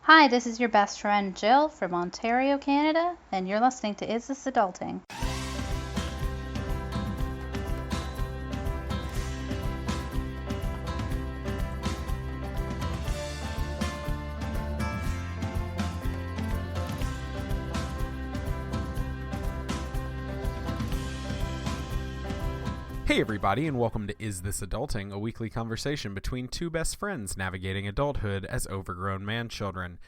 Hi, this is your best friend Jill from Ontario, Canada, and you're listening to Is This Adulting? Hey everybody, and welcome to Is This Adulting, a weekly conversation between two best friends navigating adulthood as overgrown man-children.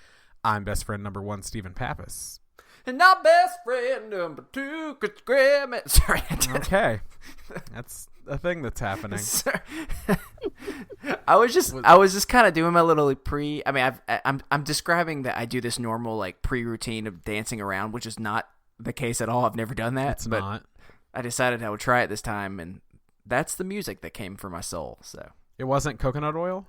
I'm best friend number one, Stephen Pappas. And our best friend number two, Chris Graham. Sorry. Okay. That's a thing that's happening. I was just kind of doing my little I'm describing that I do this normal like pre-routine of dancing around, which is not the case at all. I've never done that. It's not. I decided I would try it this time, and that's the music that came from my soul. So It wasn't coconut oil?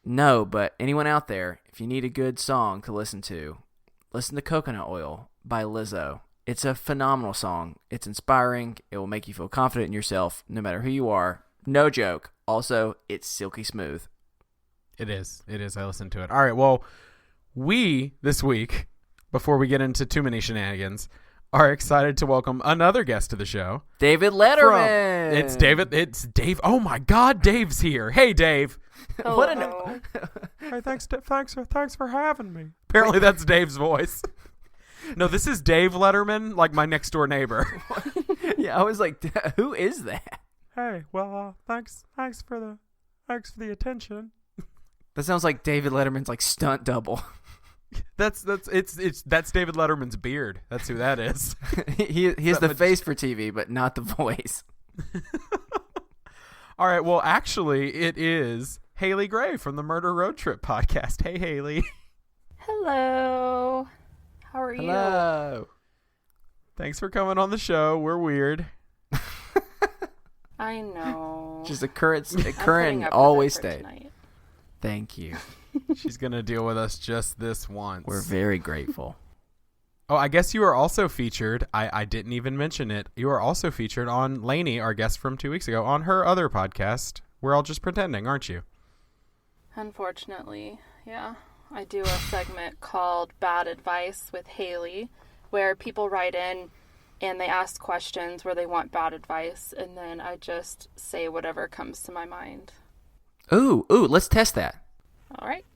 no, but anyone out there, if you need a good song to listen to Coconut Oil by Lizzo. It's a phenomenal song. It's inspiring. It will make you feel confident in yourself no matter who you are. No joke. Also, it's silky smooth. It is. It is. I listened to it. All right, well, we, this week, before we get into too many shenanigans, are excited to welcome another guest to the show. David Letterman. It's David. It's Dave. Oh my God, Dave's here. Hey, Dave. Hello. What an Hey, thanks for having me. Apparently, that's Dave's voice. No, this is Dave Letterman, like my next door neighbor. Yeah, I was like, who is that? Hey, well, thanks for the attention. That sounds like David Letterman's like stunt double. That's David Letterman's beard. That's who that is. he has the face for TV, but not the voice. All right, well, actually, it is Haley Gray from the Murder Road Trip podcast. Hey, Haley. Hello. How are you? Hello. Thanks for coming on the show. We're weird. I know. Just a current I'm putting up with always it for stay. tonight. Thank you. She's going to deal with us just this once. We're very grateful. Oh, I guess you are also featured. I didn't even mention it. You are also featured on Lainey, our guest from 2 weeks ago, on her other podcast. We're all just pretending, aren't you? Unfortunately, yeah. I do a segment called Bad Advice with Haley, where people write in and they ask questions where they want bad advice, and then I just say whatever comes to my mind. Ooh, let's test that. All right.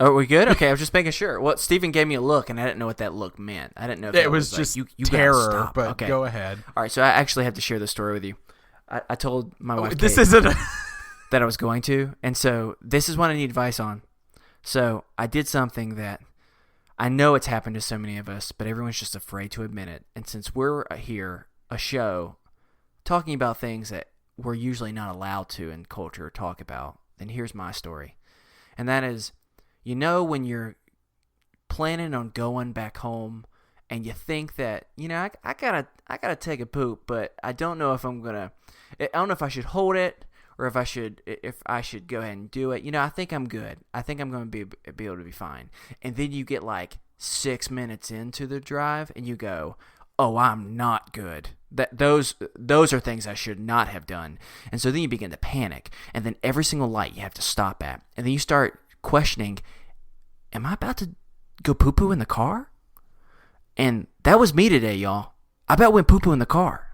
Are we good? Okay, I was just making sure. Well, Stephen gave me a look, and I didn't know what that look meant. I didn't know if It that was like, just you terror, stop. but Okay. go ahead. All right, so I actually have to share this story with you. I told my wife This Kate isn't that I was going to, and so this is what I need advice on. So I did something that I know it's happened to so many of us, but everyone's just afraid to admit it. And since we're here, a show, talking about things that we're usually not allowed to in culture talk about, then here's my story. And that is, you know, when you're planning on going back home and you think that, you know, I gotta take a poop, but I don't know if I don't know if I should hold it or if I should go ahead and do it. You know, I think I'm good. I think I'm going to be able to be fine. And then you get like 6 minutes into the drive and you go, oh, I'm not good. Those are things I should not have done. And so then you begin to panic. And then every single light you have to stop at. And then you start questioning, am I about to go poo-poo in the car? And that was me today, y'all. I about went poo-poo in the car.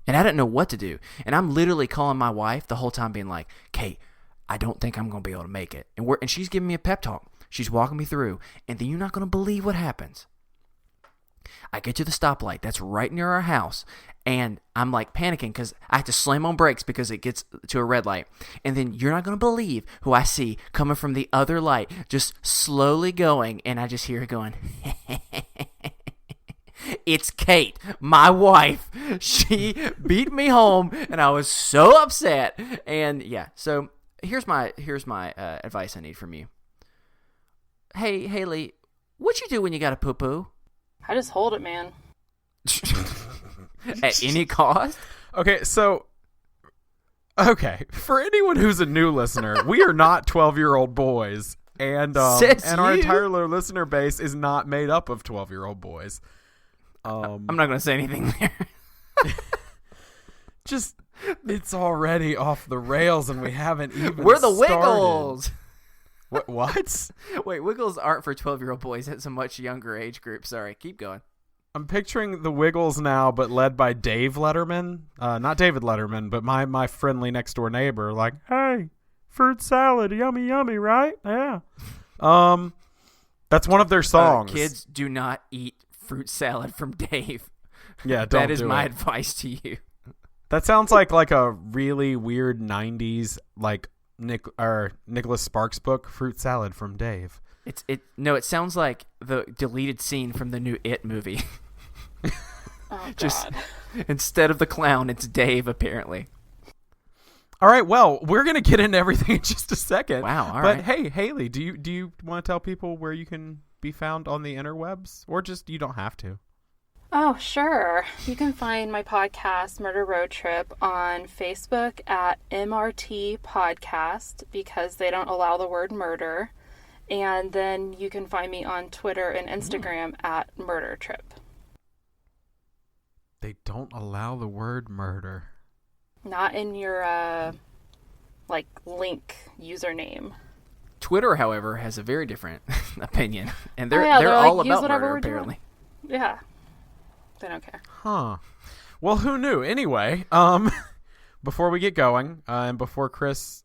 And I didn't know what to do. And I'm literally calling my wife the whole time being like, Kate, I don't think I'm going to be able to make it. And she's giving me a pep talk. She's walking me through. And then you're not going to believe what happens. I get to the stoplight that's right near our house. And I'm like panicking because I have to slam on brakes because it gets to a red light. And then you're not going to believe who I see coming from the other light, just slowly going. And I just hear her going, it's Kate, my wife. She beat me home, and I was so upset. And yeah, so here's my advice I need from you. Hey, Haley, what you do when you got a poo-poo? I just hold it, man. At any cost? Okay, so for anyone who's a new listener, we are not 12-year-old boys, and our entire listener base is not made up of 12-year-old boys. I'm not going to say anything there. It's already off the rails, and we haven't even We're the started. Wiggles. What? Wait, Wiggles aren't for 12-year-old boys. It's a much younger age group. Sorry, keep going. I'm picturing the Wiggles now, but led by Dave Letterman. Not David Letterman, but my friendly next door neighbor. Like, hey, fruit salad, yummy, yummy, right? Yeah. That's one of their songs. Kids, do not eat fruit salad from Dave. Yeah, don't That is do my it. advice to you. That sounds like a really weird '90s like Nicholas Sparks book, Fruit Salad from Dave. It sounds like the deleted scene from the new It movie. Oh, Just God. instead of the clown, it's Dave apparently. All right, well, we're gonna get into everything in just a second. Wow, all but right. hey, Haley, do you want to tell people where you can be found on the interwebs, or just you don't have to? Oh, sure. You can find my podcast, Murder Road Trip, on Facebook at MRT Podcast because they don't allow the word murder. And then you can find me on Twitter and Instagram at Murder Trip. They don't allow the word murder. Not in your, link username. Twitter, however, has a very different opinion, and they're they're all like, use about whatever murder we're doing. apparently. Yeah. They don't care. Huh. Well, who knew? Anyway, before we get going, and before Chris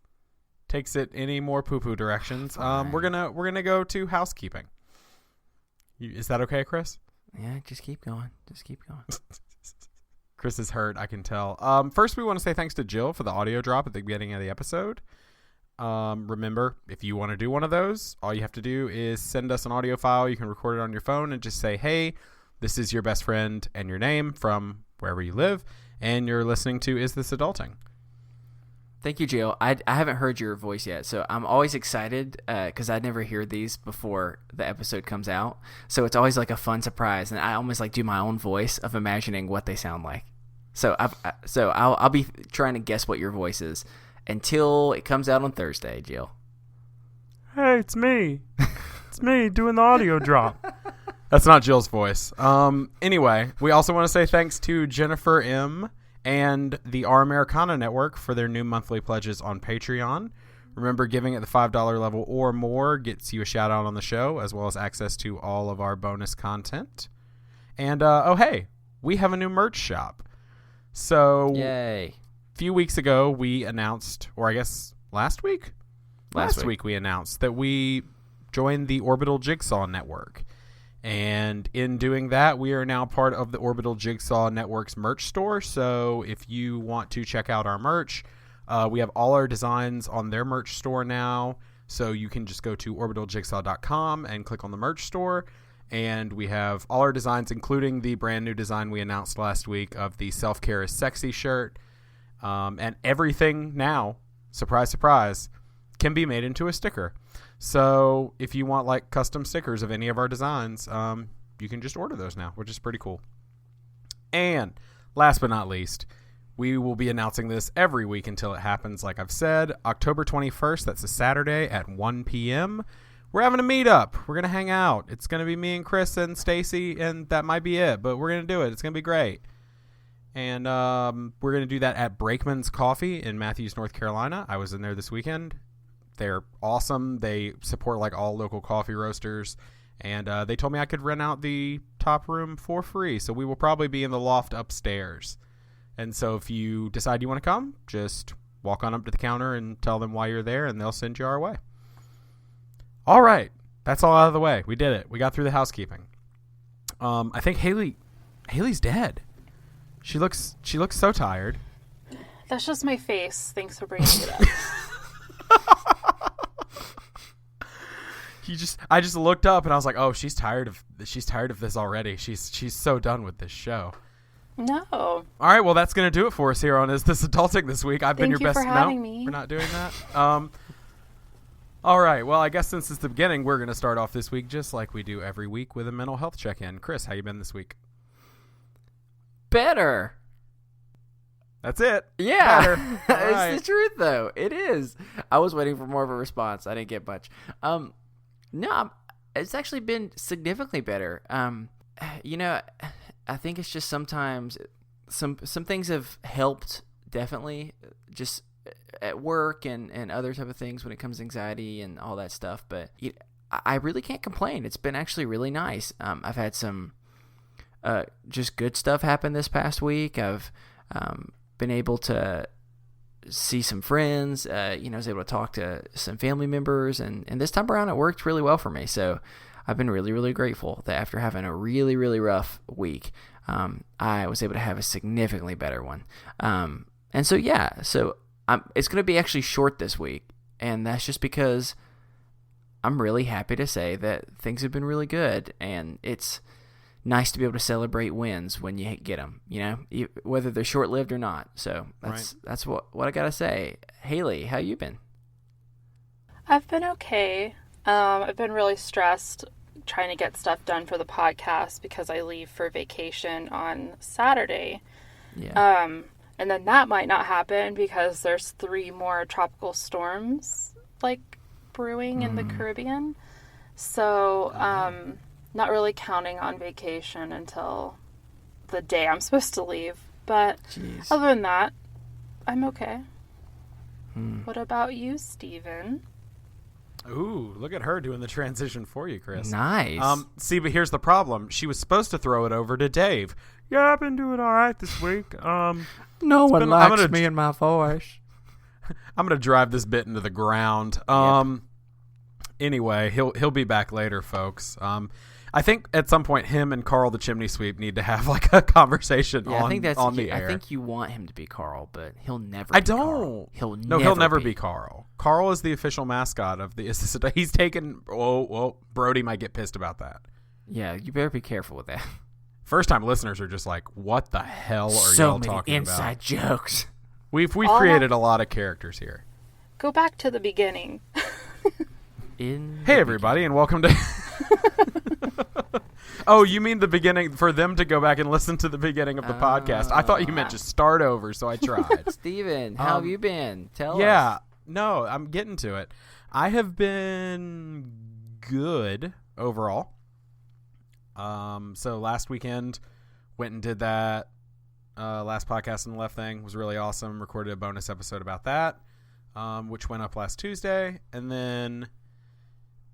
takes it any more poo-poo directions, we're gonna go to housekeeping. Is that okay, Chris? Yeah, just keep going. Just keep going. Chris is hurt, I can tell. First, we want to say thanks to Jill for the audio drop at the beginning of the episode. Remember, if you want to do one of those, all you have to do is send us an audio file. You can record it on your phone and just say, hey, this is your best friend and your name from wherever you live, and you're listening to Is This Adulting? Thank you, Jill. I haven't heard your voice yet, so I'm always excited because I never hear these before the episode comes out. So it's always like a fun surprise, and I almost like do my own voice of imagining what they sound like. So I'll be trying to guess what your voice is until it comes out on Thursday, Jill. Hey, it's me. It's me doing the audio drop. That's not Jill's voice. Anyway, we also want to say thanks to Jennifer M. and the Our Americana Network for their new monthly pledges on Patreon. Remember, giving at the $5 level or more gets you a shout out on the show, as well as access to all of our bonus content. And, hey, we have a new merch shop. So, Yay. a few weeks ago, we announced, or I guess last week? Last week we announced that we joined the Orbital Jigsaw Network. And in doing that, we are now part of the Orbital Jigsaw Network's merch store. So if you want to check out our merch, we have all our designs on their merch store now. So you can just go to orbitaljigsaw.com and click on the merch store. And we have all our designs, including the brand new design we announced last week of the Self-Care is Sexy shirt. And everything now, surprise, surprise, can be made into a sticker. So if you want like custom stickers of any of our designs, you can just order those now, which is pretty cool. And last but not least, we will be announcing this every week until it happens. Like I've said, October 21st, that's a Saturday at 1 p.m. We're having a meetup. We're going to hang out. It's going to be me and Chris and Stacy, and that might be it, but we're going to do it. It's going to be great. And we're going to do that at Brakeman's Coffee in Matthews, North Carolina. I was in there this weekend. They're awesome. They support like all local coffee roasters. And they told me I could rent out the top room for free. So we will probably be in the loft upstairs. And so if you decide you want to come, just walk on up to the counter and tell them why you're there, and they'll send you our way. All right. That's all out of the way. We did it. We got through the housekeeping. I think Haley's dead. She looks so tired. That's just my face. Thanks for bringing it up. I just looked up and I was like, oh, she's tired of this already. She's so done with this show. No. All right, well, that's gonna do it for us here on Is This Adulting this week. I've been your Thank you best. for having me. We're not doing that. All right, well, I guess since it's the beginning, we're gonna start off this week just like we do every week with a mental health check-in. Chris, how you been this week? Better. That's it. Yeah. Better. All It's right. the truth, though. It is. I was waiting for more of a response. I didn't get much. No, it's actually been significantly better. I think it's just sometimes some things have helped, definitely, just at work and other type of things when it comes to anxiety and all that stuff. But I really can't complain. It's been actually really nice. I've had some just good stuff happen this past week. I've been able to see some friends. I was able to talk to some family members, and this time around it worked really well for me. So I've been really, really grateful that after having a really, really rough week, I was able to have a significantly better one. And so it's going to be actually short this week, and that's just because I'm really happy to say that things have been really good, and it's nice to be able to celebrate wins when you get them, whether they're short-lived or not. So that's what I got to say. Haley, how you been? I've been okay. I've been really stressed trying to get stuff done for the podcast because I leave for vacation on Saturday. Yeah. And then that might not happen because there's 3 more tropical storms brewing in the Caribbean. So, not really counting on vacation until the day I'm supposed to leave. But other than that, I'm okay. What about you, Steven? Ooh, look at her doing the transition for you, Chris. Nice. See, but here's the problem. She was supposed to throw it over to Dave. Yeah, I've been doing all right this week. No one likes me and my voice. I'm gonna drive this bit into the ground. Anyway, he'll be back later, folks. I think at some point him and Carl the Chimney Sweep need to have a conversation on the air. I think you want him to be Carl, but he'll never I be don't. Carl. He'll never be Carl. Carl is the official mascot of the he's taken Brody might get pissed about that. Yeah, you better be careful with that. First time listeners are just like, what the hell are y'all talking about? So many inside jokes. We've created a lot of characters here. Go back to the beginning. Hey everybody, and welcome to Oh, you mean the beginning for them to go back and listen to the beginning of the podcast? I thought you meant just start over, so I tried. Steven, how have you been? Tell us. Yeah, no, I'm getting to it. I have been good overall. So last weekend went and did that last podcast on the left thing was really awesome. Recorded a bonus episode about that, which went up last Tuesday, and then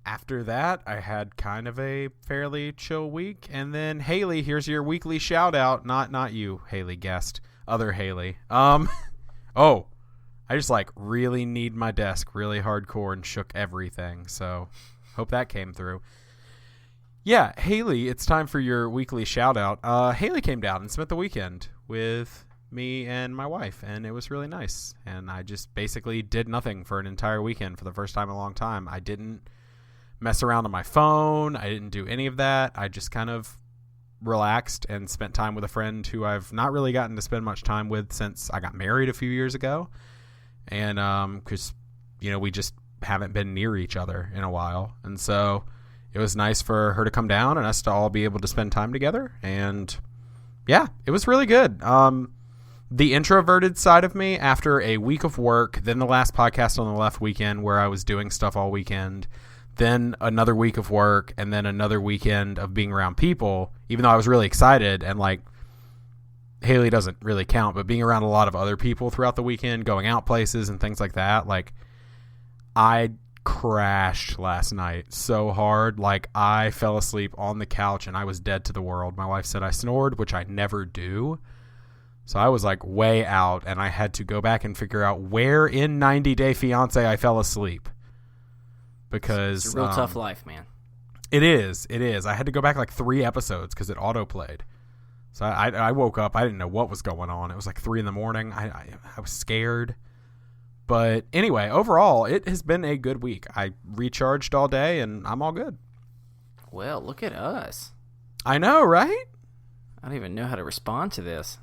after that, I had kind of a fairly chill week. And then, Haley, here's your weekly shout out. Not you, Haley, guest. Other Haley. I just really need my desk really hardcore and shook everything. So, hope that came through. Yeah, Haley, it's time for your weekly shout out. Haley came down and spent the weekend with me and my wife, and it was really nice. And I just basically did nothing for an entire weekend for the first time in a long time. I didn't mess around on my phone. I didn't do any of that. I just kind of relaxed and spent time with a friend who I've not really gotten to spend much time with since I got married a few years ago. And because we just haven't been near each other in a while, and so it was nice for her to come down and us to all be able to spend time together. And yeah, it was really good. The introverted side of me, after a week of work, then the last podcast on the left weekend where I was doing stuff all weekend, then another week of work, and then another weekend of being around people, even though I was really excited, and Haley doesn't really count, but being around a lot of other people throughout the weekend, going out places and things like that, I crashed last night so hard. I fell asleep on the couch and I was dead to the world. My wife said I snored, which I never do. So I was way out, and I had to go back and figure out where in 90 Day Fiancé I fell asleep. Because it's a real tough life, man. It is. I had to go back 3 episodes because it auto-played. So I woke up. I didn't know what was going on. It was 3 a.m. I was scared. But anyway, overall, it has been a good week. I recharged all day, and I'm all good. Well, look at us. I know, right? I don't even know how to respond to this.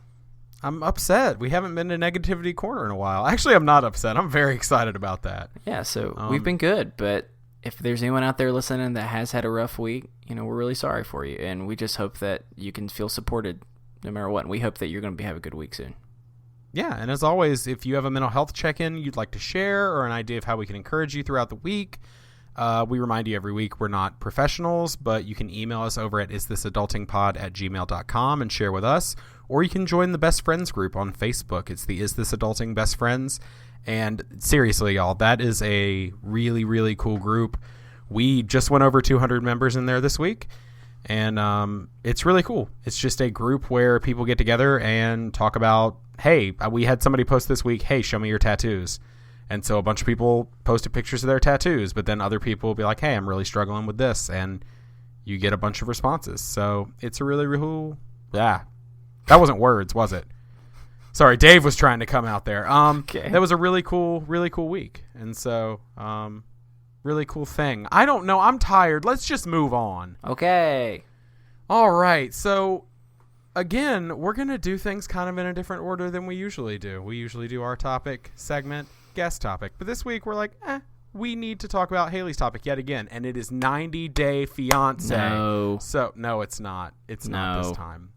I'm upset. We haven't been to Negativity Corner in a while. Actually, I'm not upset. I'm very excited about that. Yeah, so we've been good, but if there's anyone out there listening that has had a rough week, we're really sorry for you, and we just hope that you can feel supported no matter what, and we hope that you're going to have a good week soon. Yeah, and as always, if you have a mental health check-in you'd like to share or an idea of how we can encourage you throughout the week, we remind you every week we're not professionals, but you can email us over at isthisadultingpod@gmail.com and share with us, or you can join the Best Friends group on Facebook. It's the Is This Adulting Best Friends, And seriously, y'all, that is a really, really cool group. We just went over 200 members in there this week, and it's really cool. It's just a group where people get together and talk about, hey, we had somebody post this week, hey, show me your tattoos. And so a bunch of people posted pictures of their tattoos, but then other people will be like, hey, I'm really struggling with this. And you get a bunch of responses. So it's a really, really cool. Yeah. That wasn't words, was it? Sorry, Dave was trying to come out there. Okay. That was a really cool week. And so, really cool thing. I don't know. I'm tired. Let's just move on. Okay. All right. So, again, we're going to do things kind of in a different order than we usually do. We usually do our topic segment, guest topic. But this week, we're like, we need to talk about Haley's topic yet again. And it is 90 Day Fiancé. No. So, no, it's not. It's not this time.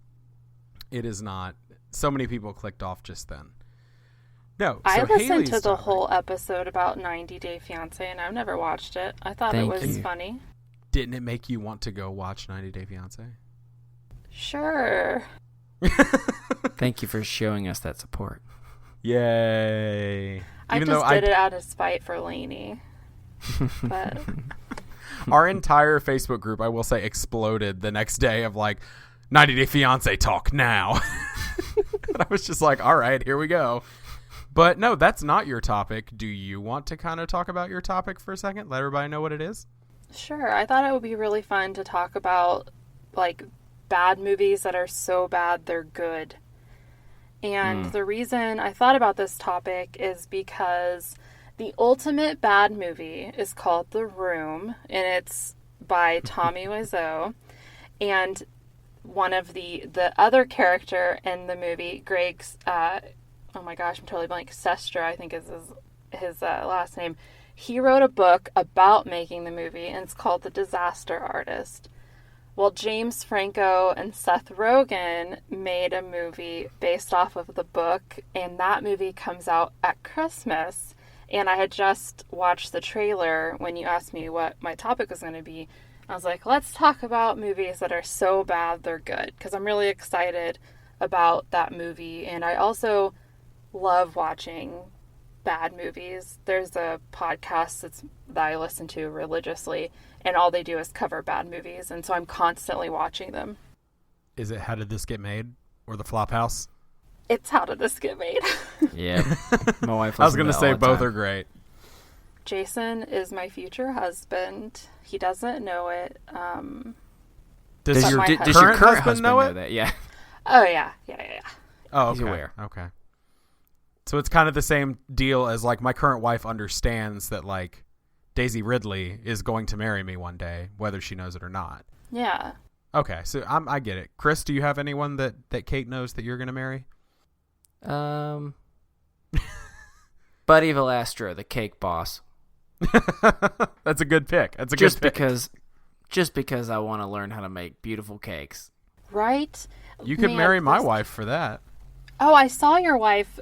It is not. So many people clicked off just then. No, so I listened Haley's to the topic. whole episode about 90 Day Fiancé, and I've never watched it. I thought it was funny. Didn't it make you want to go watch 90 Day Fiancé? Sure. Thank you for showing us that support. Yay. I just did it out of spite for Lainey. But our entire Facebook group, I will say, exploded the next day of like, 90 Day Fiancé talk now. And I was just like, all right, here we go. But no, that's not your topic. Do you want to kind of talk about your topic for a second? Let everybody know what it is? sure, I thought it would be really fun to talk about like bad movies that are so bad they're good. And the reason I thought about this topic is because the ultimate bad movie is called The Room, and it's by Tommy Wiseau. And one of the other character in the movie, Greg's, oh my gosh, I'm totally blank, Sestra, I think is his last name. He wrote a book about making the movie, and it's called The Disaster Artist. Well, James Franco and Seth Rogen made a movie based off of the book, and that movie comes out at Christmas. And I had just watched the trailer when you asked me what my topic was going to be. I was like, let's talk about movies that are so bad they're good, because I'm really excited about that movie. And I also love watching bad movies. There's a podcast that I listen to religiously, and all they do is cover bad movies, and so I'm constantly watching them. Is it How Did This Get Made or The Flophouse? It's How Did This Get Made? Yeah. My wife I was going to listens say all the both time. are great. Jason is my future husband. He doesn't know it. Does But your my Does your current current husband husband know it? that? Yeah. Oh, yeah. Oh, He's okay. aware. Okay. So it's kind of the same deal as like my current wife understands that like Daisy Ridley is going to marry me one day, whether she knows it or not. Yeah. Okay, so I get it. Chris, do you have anyone that Kate knows that you're going to marry? Buddy Valastro, the cake boss. That's a good pick. That's a Just good pick. just because I want to learn how to make beautiful cakes. Right? You could Man, marry my this- wife for that. Oh, I saw your wife.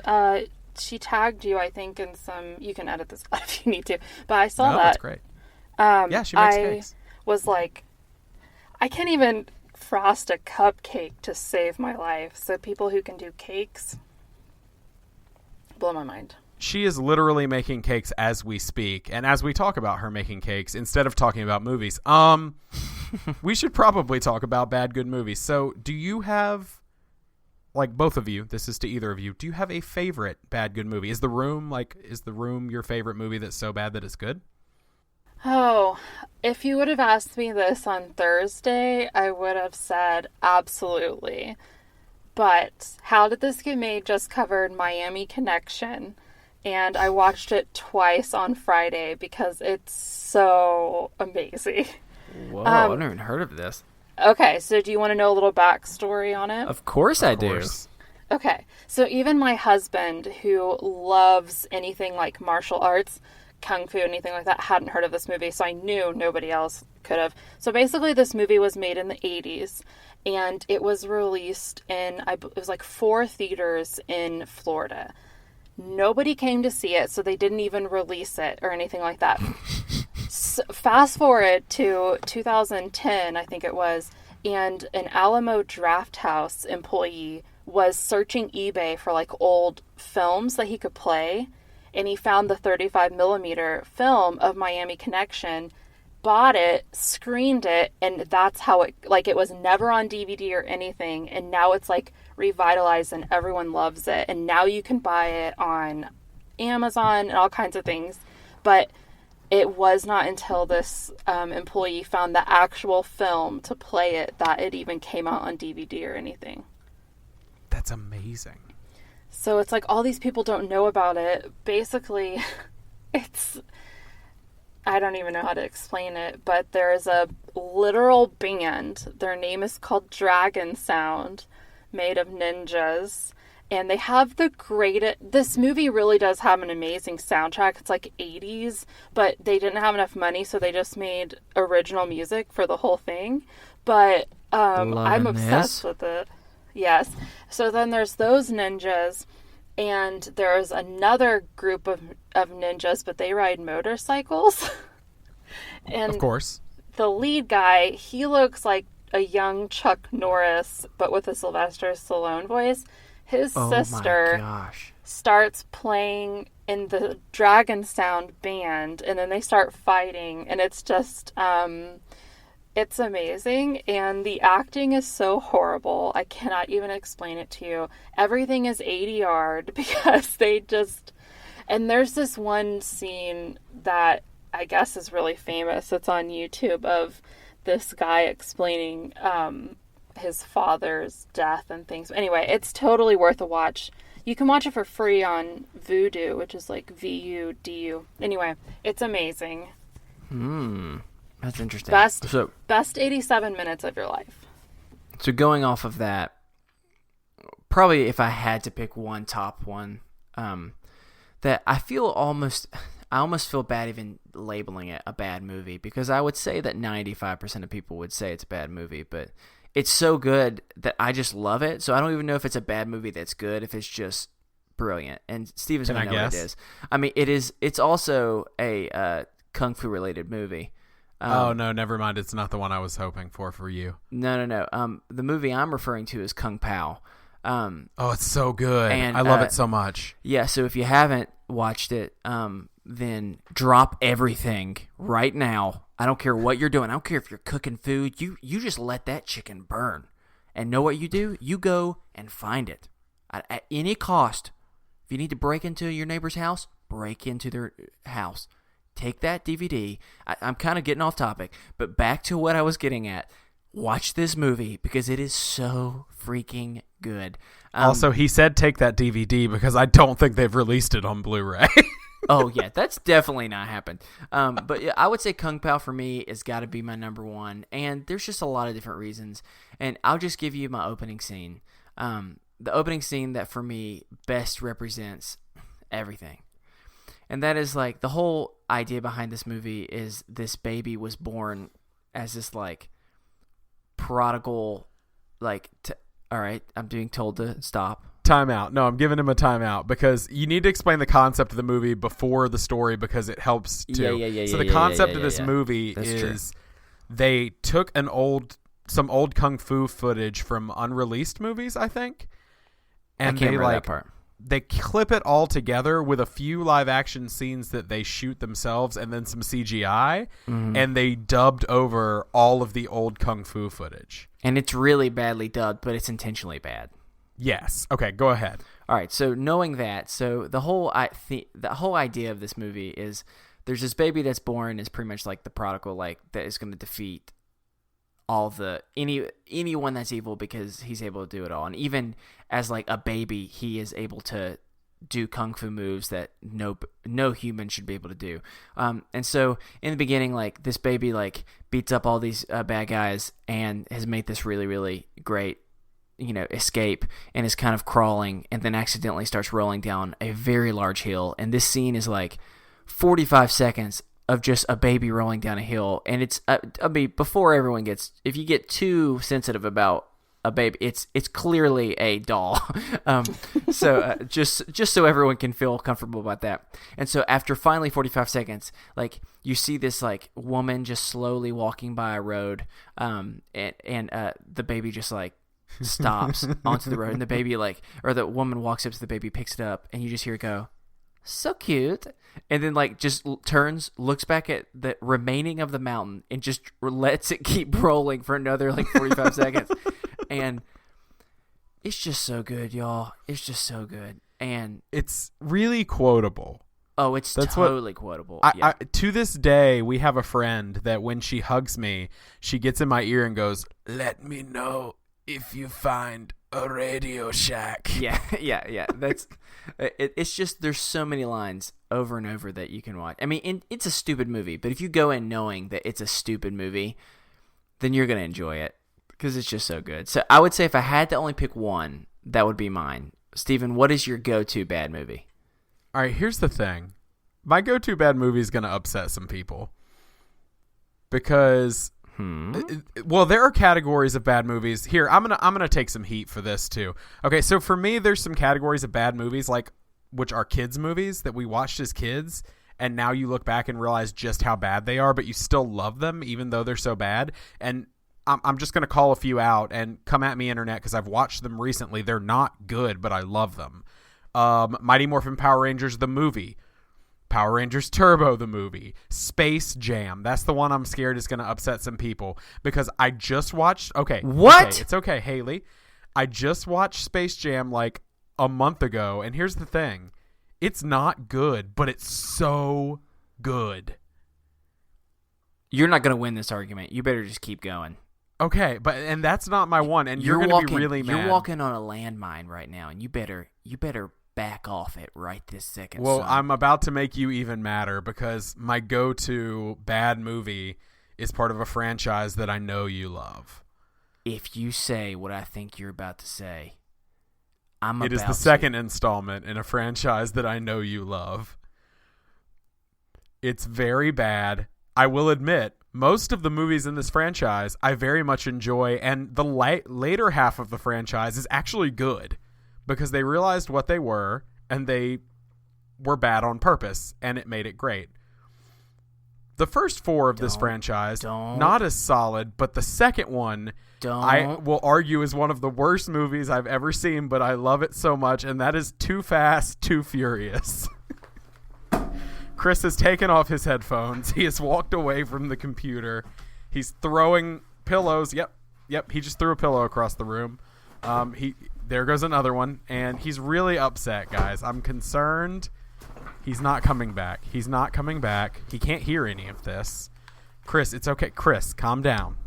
She tagged you, I think, in some... You can edit this out if you need to. But I saw No, that. that's great. Yeah, she makes cakes. Was like, I can't even frost a cupcake to save my life. So people who can do cakes blow my mind. She is literally making cakes as we speak, and as we talk about her making cakes, instead of talking about movies, we should probably talk about bad, good movies. So, do you have, like both of you, this is to either of you, do you have a favorite bad, good movie? Is The Room your favorite movie that's so bad that it's good? Oh, if you would have asked me this on Thursday, I would have said absolutely. But How Did This Get Made just covered Miami Connection, and I watched it twice on Friday because it's so amazing. Whoa, I've never even heard of this. Okay, so do you want to know a little backstory on it? Of course I Of do. course. Okay, so even my husband, who loves anything like martial arts, kung fu, anything like that, hadn't heard of this movie, so I knew nobody else could have. So basically, this movie was made in the 80s, and it was released in, it was like 4 theaters in Florida. Nobody came to see it, so they didn't even release it or anything like that. So fast forward to 2010, I think it was, and an Alamo Drafthouse employee was searching eBay for like old films that he could play, and he found the 35 millimeter film of Miami Connection, bought it, screened it, and that's how it, like, it was never on DVD or anything, and now it's like revitalized and everyone loves it, and now you can buy it on Amazon and all kinds of things. But it was not until this employee found the actual film to play it that it even came out on DVD or anything. That's amazing. So it's like all these people don't know about it. Basically, I don't even know how to explain it, but there is a literal band. Their name is called Dragon Sound, made of ninjas. And they have this movie really does have an amazing soundtrack. It's like 80s, but they didn't have enough money, so they just made original music for the whole thing. But I'm obsessed with it. Yes. So then there's those ninjas, and there's another group of ninjas, but they ride motorcycles. And of course. The lead guy, he looks like a young Chuck Norris, but with a Sylvester Stallone voice. His sister starts playing in the Dragon Sound band, and then they start fighting, and it's just, it's amazing, and the acting is so horrible. I cannot even explain it to you. Everything is ADR'd because and there's this one scene that I guess is really famous. It's on YouTube, of this guy explaining, his father's death and things. Anyway, it's totally worth a watch. You can watch it for free on Vudu, which is like VUDU. Anyway, it's amazing. That's interesting. Best 87 minutes of your life. So going off of that, probably if I had to pick one top one, that I almost feel bad even labeling it a bad movie, because I would say that 95% of people would say it's a bad movie, but it's so good that I just love it. So I don't even know if it's a bad movie that's good, if it's just brilliant. And Steven's going to know what it is. I mean, it's also a Kung Fu related movie. Oh, no, never mind. It's not the one I was hoping for you. No. The movie I'm referring to is Kung Pao. It's so good. And, I love it so much. Yeah, so if you haven't watched it, then drop everything right now. I don't care what you're doing. I don't care if you're cooking food. You just let that chicken burn. And know what you do? You go and find it. At any cost. If you need to break into your neighbor's house, break into their house. Take that DVD. I'm kind of getting off topic, but back to what I was getting at. Watch this movie because it is so freaking good. Also, he said take that DVD because I don't think they've released it on Blu-ray. Oh, yeah, that's definitely not happened. But yeah, I would say Kung Pao for me has got to be my number one. And there's just a lot of different reasons. And I'll just give you my opening scene. The opening scene that for me best represents everything. And that is like the whole idea behind this movie is this baby was born as this like prodigal, like, all right, I'm being told to stop. Timeout. No, I'm giving him a timeout because you need to explain the concept of the movie before the story because it helps too. Yeah. So the concept of this movie is they took some old kung fu footage from unreleased movies, I think, and I can't remember that part. They clip it all together with a few live action scenes that they shoot themselves and then some CGI, and they dubbed over all of the old kung fu footage. And it's really badly dubbed, but it's intentionally bad. Yes. Okay, go ahead. All right, so knowing that, so the whole idea of this movie is there's this baby that's born is pretty much like the prodigal, like that is going to defeat all anyone that's evil because he's able to do it all. And even as like a baby, he is able to do kung fu moves that no human should be able to do. And so in the beginning, like this baby like beats up all these bad guys and has made this really, really great escape and is kind of crawling and then accidentally starts rolling down a very large hill. And this scene is like 45 seconds of just a baby rolling down a hill. And it's, before everyone if you get too sensitive about a baby, it's clearly a doll. So just so everyone can feel comfortable about that. And so after finally 45 seconds, like you see this like woman just slowly walking by a road, and the baby just like stops onto the road, and the baby or the woman walks up to the baby, picks it up, and you just hear it go, so cute. And then like just turns, looks back at the remaining of the mountain and just lets it keep rolling for another like 45 seconds. And it's just so good, y'all. It's just so good. And it's really quotable. Oh, it's totally quotable. To this day, we have a friend that when she hugs me, she gets in my ear and goes, "Let me know if you find a Radio Shack." Yeah. That's it's just there's so many lines over and over that you can watch. I mean, it's a stupid movie, but if you go in knowing that it's a stupid movie, then you're gonna enjoy it because it's just so good. So I would say if I had to only pick one, that would be mine. Steven, what is your go-to bad movie? All right, here's the thing. My go-to bad movie is going to upset some people. Because, well, there are categories of bad movies. Here, I'm gonna take some heat for this, too. Okay, so for me, there's some categories of bad movies, like, which are kids' movies that we watched as kids, and now you look back and realize just how bad they are, but you still love them, even though they're so bad. And I'm just going to call a few out, and come at me, Internet, because I've watched them recently. They're not good, but I love them. Mighty Morphin Power Rangers the movie, Power Rangers Turbo the movie, Space Jam. That's the one I'm scared is going to upset some people because I just watched. Okay, what? Okay, it's okay, Haley. I just watched Space Jam like a month ago, and here's the thing: it's not good, but it's so good. You're not going to win this argument. You better just keep going. Okay, and that's not my one, and you're going to be really mad. You're walking on a landmine right now, and you better back off it right this second. Well, son. I'm about to make you even madder because my go-to bad movie is part of a franchise that I know you love. If you say what I think you're about to say, It is the second installment in a franchise that I know you love. It's very bad. I will admit, most of the movies in this franchise I very much enjoy, and the later half of the franchise is actually good because they realized what they were, and they were bad on purpose, and it made it great. The first four of this franchise, not as solid, but the second one, I will argue is one of the worst movies I've ever seen, but I love it so much, and that is Too Fast, Too Furious. Chris has taken off his headphones. He has walked away from the computer. He's throwing pillows. Yep. He just threw a pillow across the room. There goes another one, and he's really upset, guys. I'm concerned. He's not coming back. He can't hear any of this. Chris, it's okay. Chris, calm down.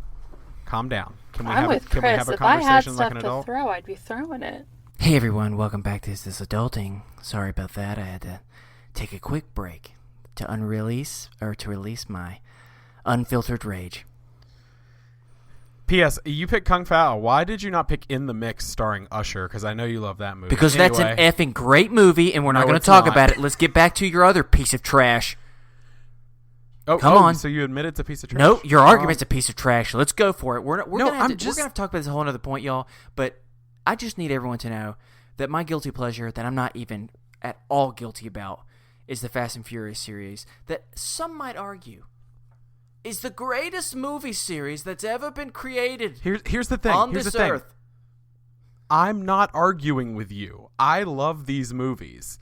Can we have a conversation if I had like stuff an to adult? throw, I'd be throwing it. Hey everyone, welcome back to This Adulting. Sorry about that. I had to take a quick break to release my unfiltered rage. P.S. You picked Kung Pao. Why did you not pick In the Mix starring Usher? Because I know you love that movie. Because that's an effing great movie, and we're not going to talk about it. Let's get back to your other piece of trash. Come on. So you admit it's a piece of trash? No, your argument's a piece of trash. Let's go for it. We're going to have to talk about this a whole other point, y'all. But I just need everyone to know that my guilty pleasure, that I'm not even at all guilty about, is the Fast and Furious series. That some might argue is the greatest movie series that's ever been created. Here's the thing. On this earth. I'm not arguing with you. I love these movies.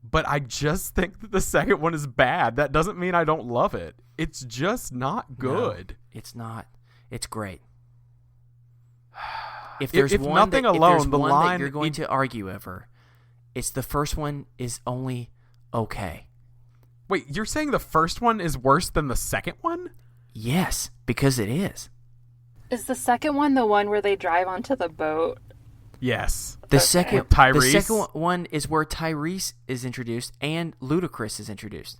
But I just think that the second one is bad. That doesn't mean I don't love it. It's just not good. No, it's not. It's great. If nothing alone, the line that you're going to argue over, it's the first one is only okay. Wait, you're saying the first one is worse than the second one? Yes, because it is. Is the second one the one where they drive onto the boat? Yes. The second one is where Tyrese is introduced and Ludacris is introduced.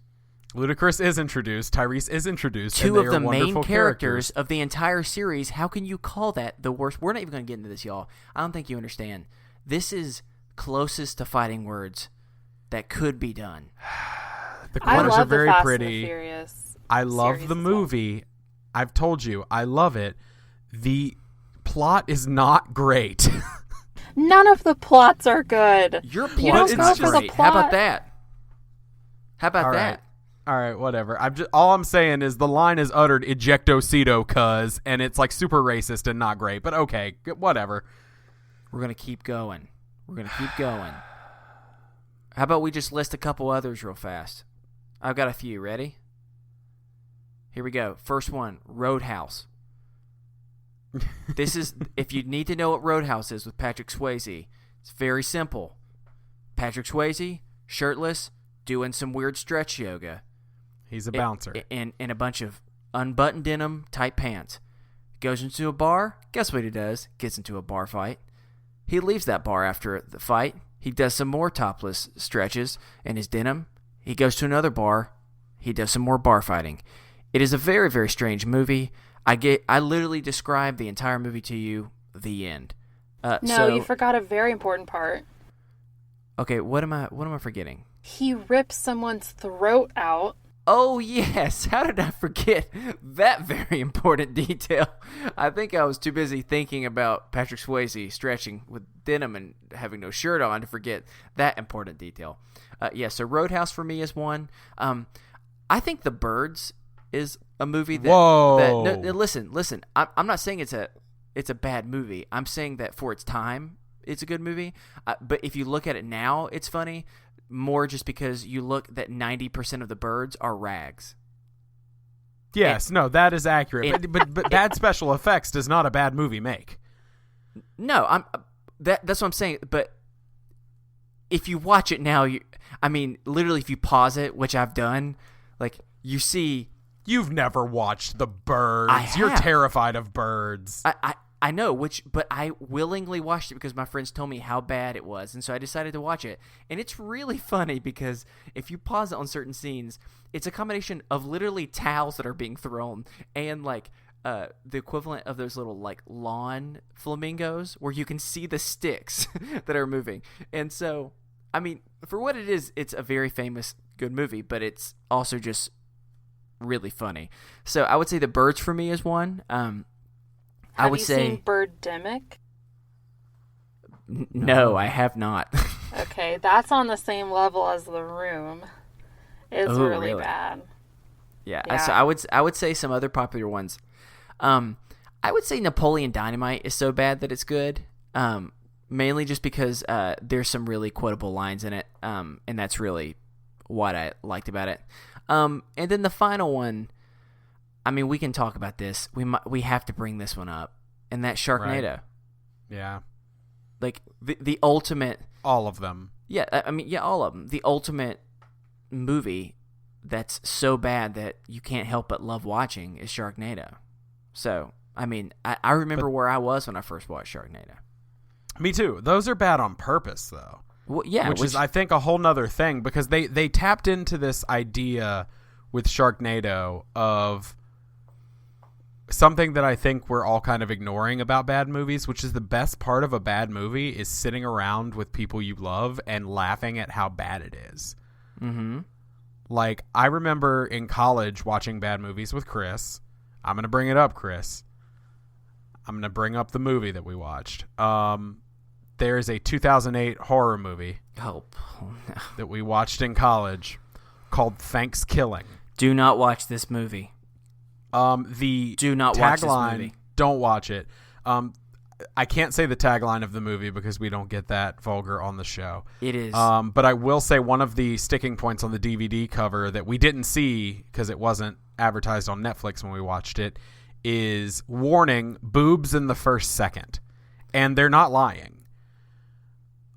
Ludacris is introduced. Tyrese is introduced. Two of the main characters of the entire series. How can you call that the worst? We're not even going to get into this, y'all. I don't think you understand. This is closest to fighting words that could be done. The corners are very Fast pretty. And the Furious I love the movie. Well. I've told you, I love it. The plot is not great. None of the plots are good. Your plot is not great. How about that? All right, whatever. All I'm saying is the line is uttered ejectocito cuz, and it's like super racist and not great. But okay, whatever. We're gonna keep going. How about we just list a couple others real fast? I've got a few. Ready? Here we go. First one, Roadhouse. This is, if you need to know what Roadhouse is with Patrick Swayze, it's very simple. Patrick Swayze, shirtless, doing some weird stretch yoga. He's a bouncer. In a bunch of unbuttoned denim tight pants. Goes into a bar. Guess what he does? Gets into a bar fight. He leaves that bar after the fight. He does some more topless stretches in his denim. He goes to another bar. He does some more bar fighting. It is a very, very strange movie. I literally described the entire movie to you. The end. You forgot a very important part. Okay, what am I forgetting? He rips someone's throat out. Oh, yes. How did I forget that very important detail? I think I was too busy thinking about Patrick Swayze stretching with denim and having no shirt on to forget that important detail. So Roadhouse for me is one. I think The Birds is a movie that... Whoa! Listen. I'm not saying it's a bad movie. I'm saying that for its time, it's a good movie. But if you look at it now, it's funny. More just because you look that 90% of the birds are rags. Yes, no, that is accurate. But bad special effects does not a bad movie make. No, that's what I'm saying. But if you watch it now, literally, if you pause it, which I've done, like you see. You've never watched The Birds. I have. You're terrified of birds. I know, but I willingly watched it because my friends told me how bad it was, and so I decided to watch it. And it's really funny because if you pause it on certain scenes, it's a combination of literally towels that are being thrown and like the equivalent of those little like lawn flamingos where you can see the sticks that are moving. And so, for what it is, it's a very famous, good movie, but it's also just really funny. So I would say The Birds for me is one. Have you seen Birdemic? No, I have not. Okay, that's on the same level as The Room. It's really bad. Yeah. So I would say some other popular ones. I would say Napoleon Dynamite is so bad that it's good. Mainly just because there's some really quotable lines in it, and that's really what I liked about it. And then the final one, we can talk about this. We have to bring this one up, and that's Sharknado. Right. Yeah. Like the ultimate. All of them. Yeah, all of them. The ultimate movie that's so bad that you can't help but love watching is Sharknado. So, I remember where I was when I first watched Sharknado. Me too. Those are bad on purpose, though. Well, yeah, which is, I think, a whole nother thing because they tapped into this idea with Sharknado of something that I think we're all kind of ignoring about bad movies, which is the best part of a bad movie is sitting around with people you love and laughing at how bad it is. Mm-hmm. Like, I remember in college watching bad movies with Chris. I'm going to bring it up, Chris. I'm going to bring up the movie that we watched. There's a 2008 horror movie that we watched in college called Thanksgiving. Do not watch this movie. Do not watch this movie. Don't watch it. I can't say the tagline of the movie because we don't get that vulgar on the show. It is. But I will say one of the sticking points on the DVD cover that we didn't see because it wasn't advertised on Netflix when we watched it is warning, boobs in the first second. And they're not lying.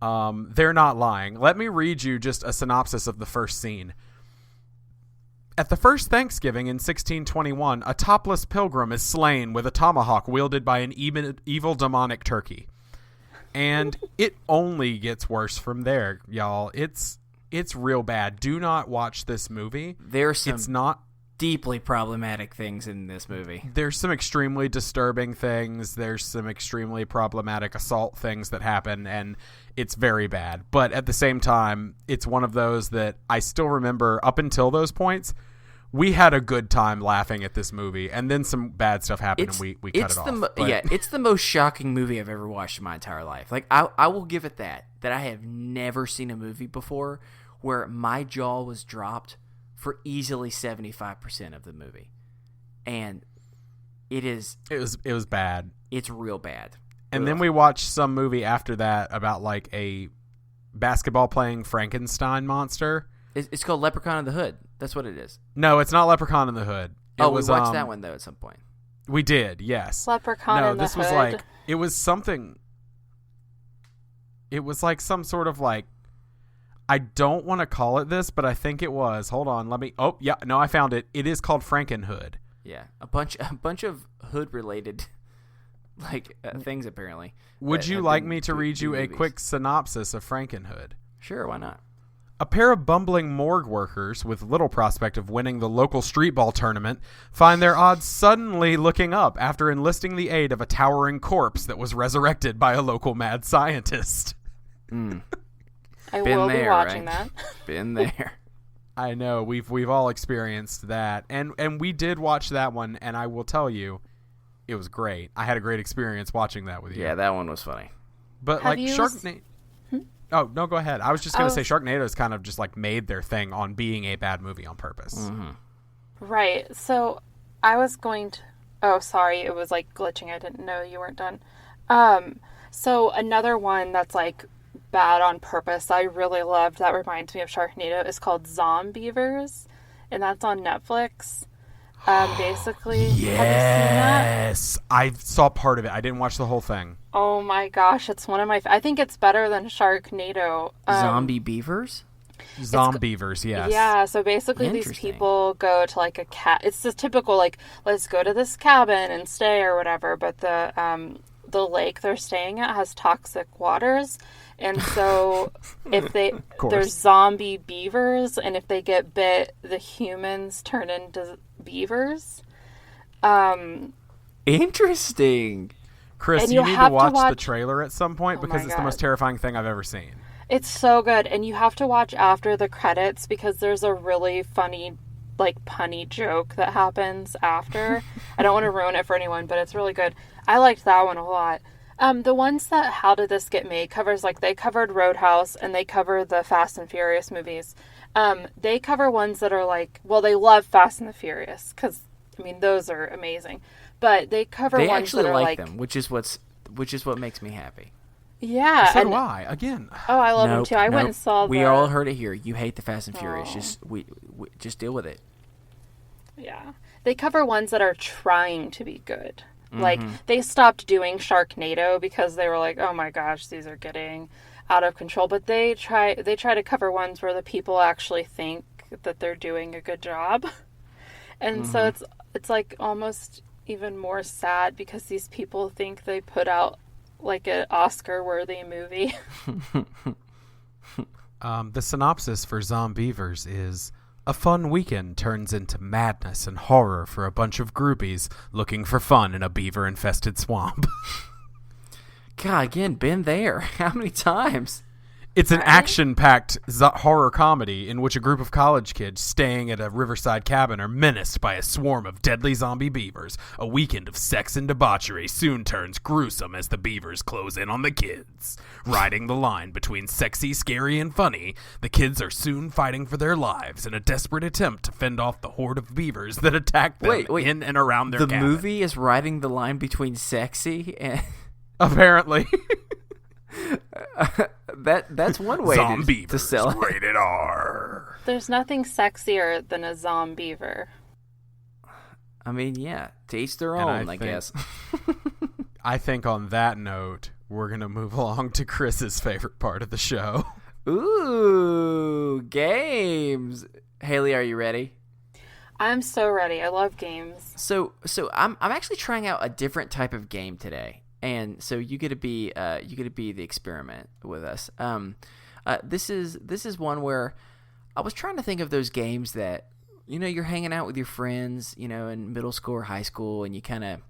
They're not lying. Let me read you just a synopsis of the first scene. At the first Thanksgiving in 1621, a topless pilgrim is slain with a tomahawk wielded by an evil demonic turkey. And it only gets worse from there, y'all. It's real bad. Do not watch this movie. There's some deeply problematic things in this movie. There's some extremely disturbing things. There's some extremely problematic assault things that happen, and it's very bad. But at the same time, it's one of those that I still remember up until those points. We had a good time laughing at this movie, and then some bad stuff happened, and we cut it off. It's the most shocking movie I've ever watched in my entire life. Like, I will give it that I have never seen a movie before where my jaw was dropped for easily 75% of the movie. And it was bad. It's real bad. And then we watched some movie after that about like a basketball playing Frankenstein monster. It's called Leprechaun in the Hood. That's what it is. No, it's not Leprechaun in the Hood. We watched that one though at some point. We did, yes. Leprechaun in the Hood. No, this was like, it was something. It was like some sort of like, I don't want to call it this, but I think it was. Hold on, let me. Oh, yeah, no, I found it. It is called Frankenhood. Yeah, a bunch of hood related things apparently. Would you like me to read you a quick synopsis of Frankenhood? Sure, why not? A pair of bumbling morgue workers with little prospect of winning the local street ball tournament find their odds suddenly looking up after enlisting the aid of a towering corpse that was resurrected by a local mad scientist. I will be watching right? that. Been there. I know, we've all experienced that. And we did watch that one, and I will tell you, it was great. I had a great experience watching that with you. Yeah, that one was funny. But Have like you Sharknado. Oh, no, go ahead. I was just going to say Sharknado's kind of just like made their thing on being a bad movie on purpose. Mm-hmm. Right. So I was going to... Oh, sorry. It was like glitching. I didn't know you weren't done. So another one that's like bad on purpose I really loved that reminds me of Sharknado is called Zombievers, and that's on Netflix. Basically, yes, have you seen that? I saw part of it. I didn't watch the whole thing. Oh my gosh, it's one of my... I think it's better than Sharknado. Zombie beavers? Zombievers, yes. Yeah, so basically these people go to like a it's this typical like, let's go to this cabin and stay or whatever, but the lake they're staying at has toxic waters, and so if there's zombie beavers, and if they get bit, the humans turn into beavers. Interesting. Chris, you need to watch the trailer at some point because it's the most terrifying thing I've ever seen. It's so good, and you have to watch after the credits because there's a really funny, like, punny joke that happens after. I don't want to ruin it for anyone, but it's really good. I liked that one a lot. The ones that How Did This Get Made covers, like, they covered Roadhouse, and they cover the Fast and Furious movies. They cover ones that are like, well, they love Fast and the Furious, because, I mean, those are amazing. But they cover ones that are like... They actually like them, which is what makes me happy. Yeah. So do I. Again. Oh, I love them too. I went and saw We all heard it here. You hate the Fast and Furious. Just just deal with it. Yeah. They cover ones that are trying to be good. Mm-hmm. Like, they stopped doing Sharknado because they were like, oh my gosh, these are getting out of control. But they try to cover ones where the people actually think that they're doing a good job. And so it's like almost even more sad because these people think they put out like an Oscar-worthy movie. The synopsis for Zombievers is: a fun weekend turns into madness and horror for a bunch of groupies looking for fun in a beaver-infested swamp. God, again, been there. How many times? It's an action-packed horror comedy in which a group of college kids staying at a riverside cabin are menaced by a swarm of deadly zombie beavers. A weekend of sex and debauchery soon turns gruesome as the beavers close in on the kids. Riding the line between sexy, scary, and funny, the kids are soon fighting for their lives in a desperate attempt to fend off the horde of beavers that attack them in and around their cabin. The movie is riding the line between sexy and... Apparently. That's one way to sell it. Rated R. There's nothing sexier than a zombiever. I mean, yeah, to each their own, I guess. I think on that note, we're going to move along to Chris's favorite part of the show. Ooh, games. Haley, are you ready? I'm so ready. I love games. So I'm actually trying out a different type of game today. And so you get to be the experiment with us. This is one where I was trying to think of those games that, you know, you're hanging out with your friends, you know, in middle school or high school, and you kind of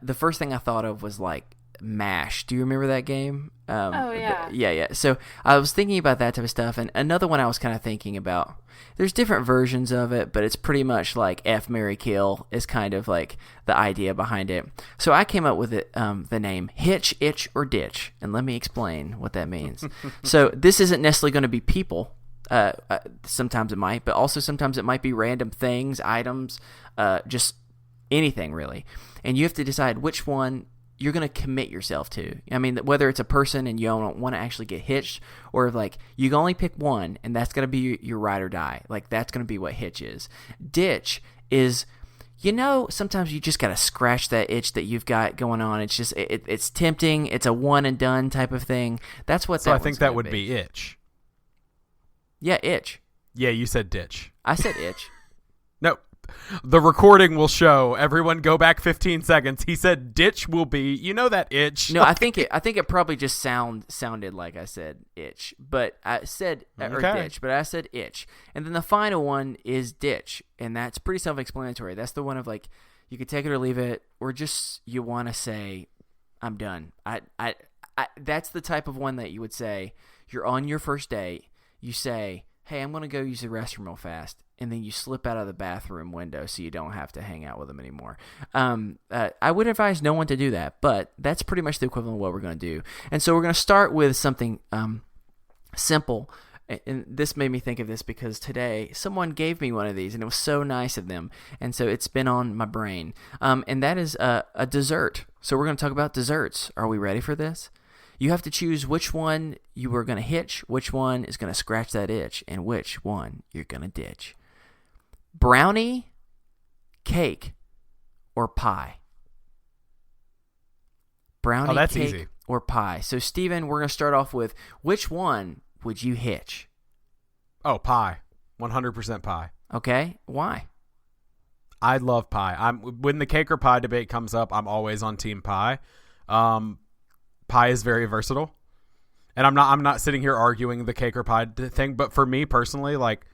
the first thing I thought of was like MASH. Do you remember that game? Oh yeah. Yeah. So I was thinking about that type of stuff, and another one I was kind of thinking about. There's different versions of it, but it's pretty much like F, Marry, Kill is kind of like the idea behind it. So I came up with it, the name Hitch, Itch, or Ditch, and let me explain what that means. So this isn't necessarily going to be people. Sometimes it might, but also sometimes it might be random things, items, just anything really. And you have to decide which one you're going to commit yourself to. I mean, whether it's a person and you don't want to actually get hitched, or like you can only pick one and that's going to be your ride or die. Like that's going to be what hitch is. Ditch is, sometimes you just got to scratch that itch that you've got going on. It's just, it's tempting. It's a one and done type of thing. That's what So I think that would be itch. Yeah, itch. Yeah, you said ditch. I said itch. No. The recording will show. Everyone go back 15 seconds. He said ditch will be, that itch. No, I think it probably just sounded like I said itch, but I said or ditch, but I said itch. And then the final one is ditch, and that's pretty self-explanatory. That's the one of like you could take it or leave it, or just you want to say I'm done. I that's the type of one that you would say you're on your first date. You say, hey, I'm going to go use the restroom real fast. And then you slip out of the bathroom window so you don't have to hang out with them anymore. I would advise no one to do that, but that's pretty much the equivalent of what we're going to do. And so we're going to start with something simple. And this made me think of this because today someone gave me one of these, and it was so nice of them. And so it's been on my brain. And that is a dessert. So we're going to talk about desserts. Are we ready for this? You have to choose which one you are going to hitch, which one is going to scratch that itch, and which one you're going to ditch. Brownie, cake, or pie? Brownie, that's cake, easy. or pie? So, Steven, we're going to start off with which one would you hitch? Oh, pie. 100% pie. Okay. Why? I love pie. When the cake or pie debate comes up, I'm always on team pie. Pie is very versatile. And I'm not sitting here arguing the cake or pie thing, but for me personally, like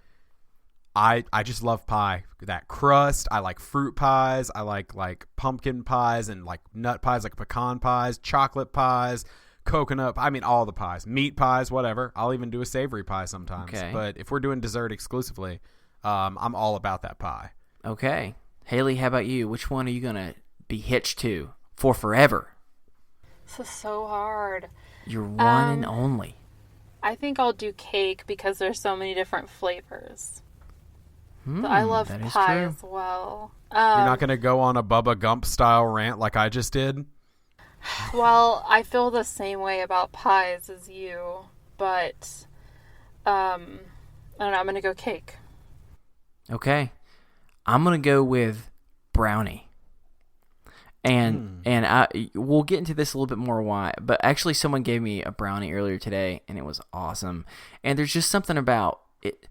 I just love pie. That crust. I like fruit pies. I like pumpkin pies and like nut pies, like pecan pies, chocolate pies, coconut. I mean, all the pies, meat pies, whatever. I'll even do a savory pie sometimes. Okay. But if we're doing dessert exclusively, I'm all about that pie. Okay. Haley, how about you? Which one are you going to be hitched to for forever? This is so hard. Your one and only. I think I'll do cake because there's so many different flavors. But I love pie as well. You're not going to go on a Bubba Gump style rant like I just did? Well, I feel the same way about pies as you, but I don't know, I'm going to go cake. Okay. I'm going to go with brownie. And we'll get into this a little bit more why, but actually someone gave me a brownie earlier today and it was awesome. And there's just something about it.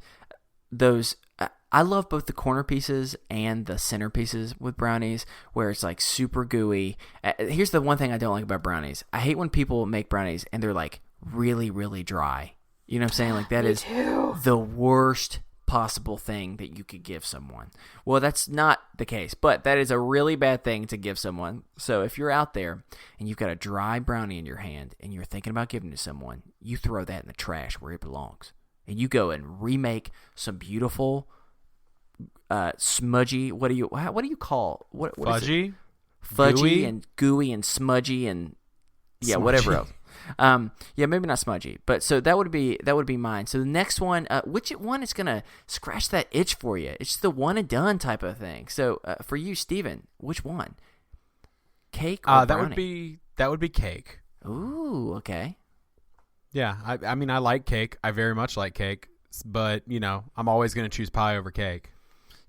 I love both the corner pieces and the center pieces with brownies where it's like super gooey. Here's the one thing I don't like about brownies. I hate when people make brownies and they're like really, really dry. You know what I'm saying? Like that is the worst possible thing that you could give someone. Well, that's not the case, but that is a really bad thing to give someone. So if you're out there and you've got a dry brownie in your hand and you're thinking about giving it to someone, you throw that in the trash where it belongs. And you go and remake some beautiful smudgy, what do you call what fudgy? Fudgy gooey? and gooey and smudgy and smudgy. Whatever else. Maybe not smudgy, but so that would be mine. So the next one, which one is gonna scratch that itch for you? It's the one and done type of thing. So for you, Steven, which one? Cake or brownie? That would be cake. Ooh, okay. Yeah, I mean I like cake. I very much like cake, but I'm always gonna choose pie over cake.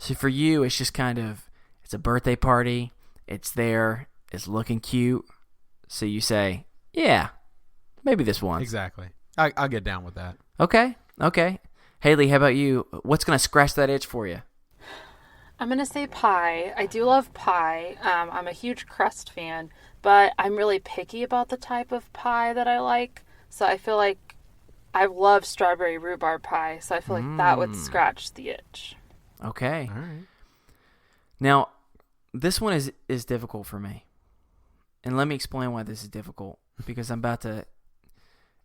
So for you, it's just kind of it's a birthday party. It's there. It's looking cute. So you say, yeah. Maybe this one. Exactly. I'll get down with that. Okay. Haley, how about you? What's going to scratch that itch for you? I'm going to say pie. I do love pie. I'm a huge crust fan, but I'm really picky about the type of pie that I like. So I feel like I love strawberry rhubarb pie, so I feel like that would scratch the itch. Okay. All right. Now, this one is difficult for me. And let me explain why this is difficult, because I'm about to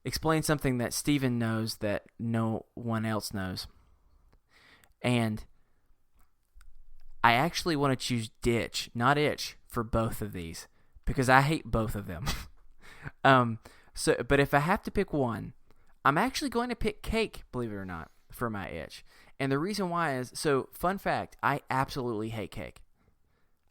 explain something that Steven knows that no one else knows. And I actually want to choose ditch, not itch, for both of these, because I hate both of them. But if I have to pick one, I'm actually going to pick cake, believe it or not, for my itch. And the reason why is, so fun fact, I absolutely hate cake.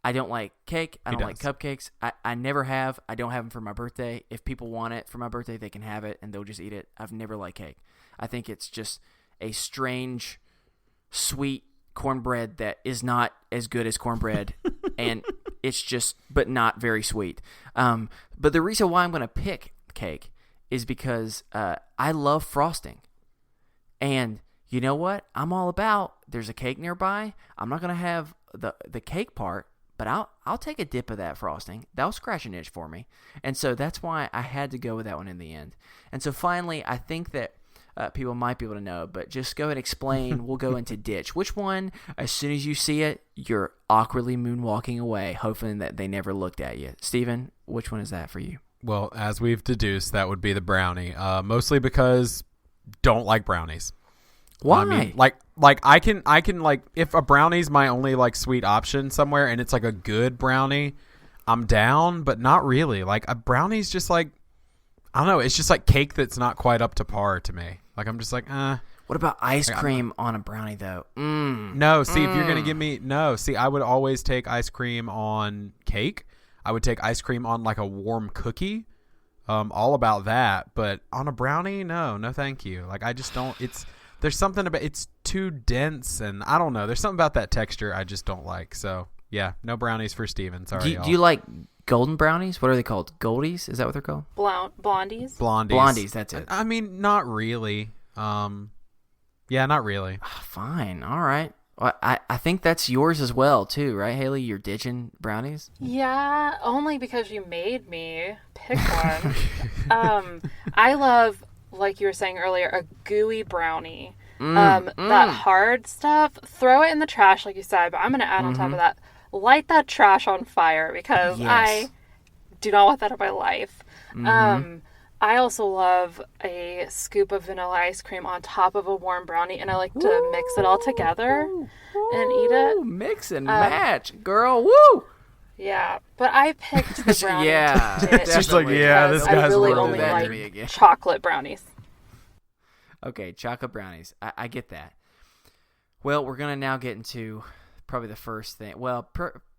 I don't like cake. I He don't like does. cupcakes. I never have. I don't have them for my birthday. If people want it for my birthday, they can have it, and they'll just eat it. I've never liked cake. I think it's just a strange, sweet cornbread that is not as good as cornbread, and it's just, but not very sweet. But the reason why I'm going to pick cake is because I love frosting. And you know what? I'm all about, there's a cake nearby. I'm not going to have the cake part, but I'll take a dip of that frosting. That'll scratch an itch for me. And so that's why I had to go with that one in the end. And so finally, I think that people might be able to know, but just go ahead and explain. We'll go into ditch. Which one, as soon as you see it, you're awkwardly moonwalking away, hoping that they never looked at you. Steven, which one is that for you? Well, as we've deduced, that would be the brownie. Mostly because don't like brownies. Why? I mean, like I can like, if a brownie's my only like sweet option somewhere and it's like a good brownie, I'm down, but not really. Like a brownie's just like, I don't know, it's just like cake that's not quite up to par to me. Like I'm just like, What about ice cream on a brownie though? No, see, if you're going to give me, no, see, I would always take ice cream on cake. I would take ice cream on like a warm cookie. All about that. But on a brownie, no thank you. Like I just don't, there's something about, it's too dense, and I don't know. There's something about that texture I just don't like. So yeah, no brownies for Steven. Sorry, Do you like golden brownies? What are they called? Goldies? Is that what they're called? Blondies. Blondies, that's it. I mean, not really. Yeah, not really. Fine, all right. Well, I think that's yours as well too, right, Haley? You're ditching brownies? Yeah, only because you made me pick one. I love, like you were saying earlier, a gooey brownie. That hard stuff, throw it in the trash, like you said, but I'm going to add on top of that, light that trash on fire, because I do not want that in my life. I also love a scoop of vanilla ice cream on top of a warm brownie, and I like to mix it all together and eat it. Mix and match, girl. Woo! Yeah, but I picked the brownie. Yeah, to ditch She's like, yeah, this because I guy's really worth only it. That to me like again. chocolate brownies. Okay, chocolate brownies. I get that. Well, we're going to now get into probably the first thing. Well,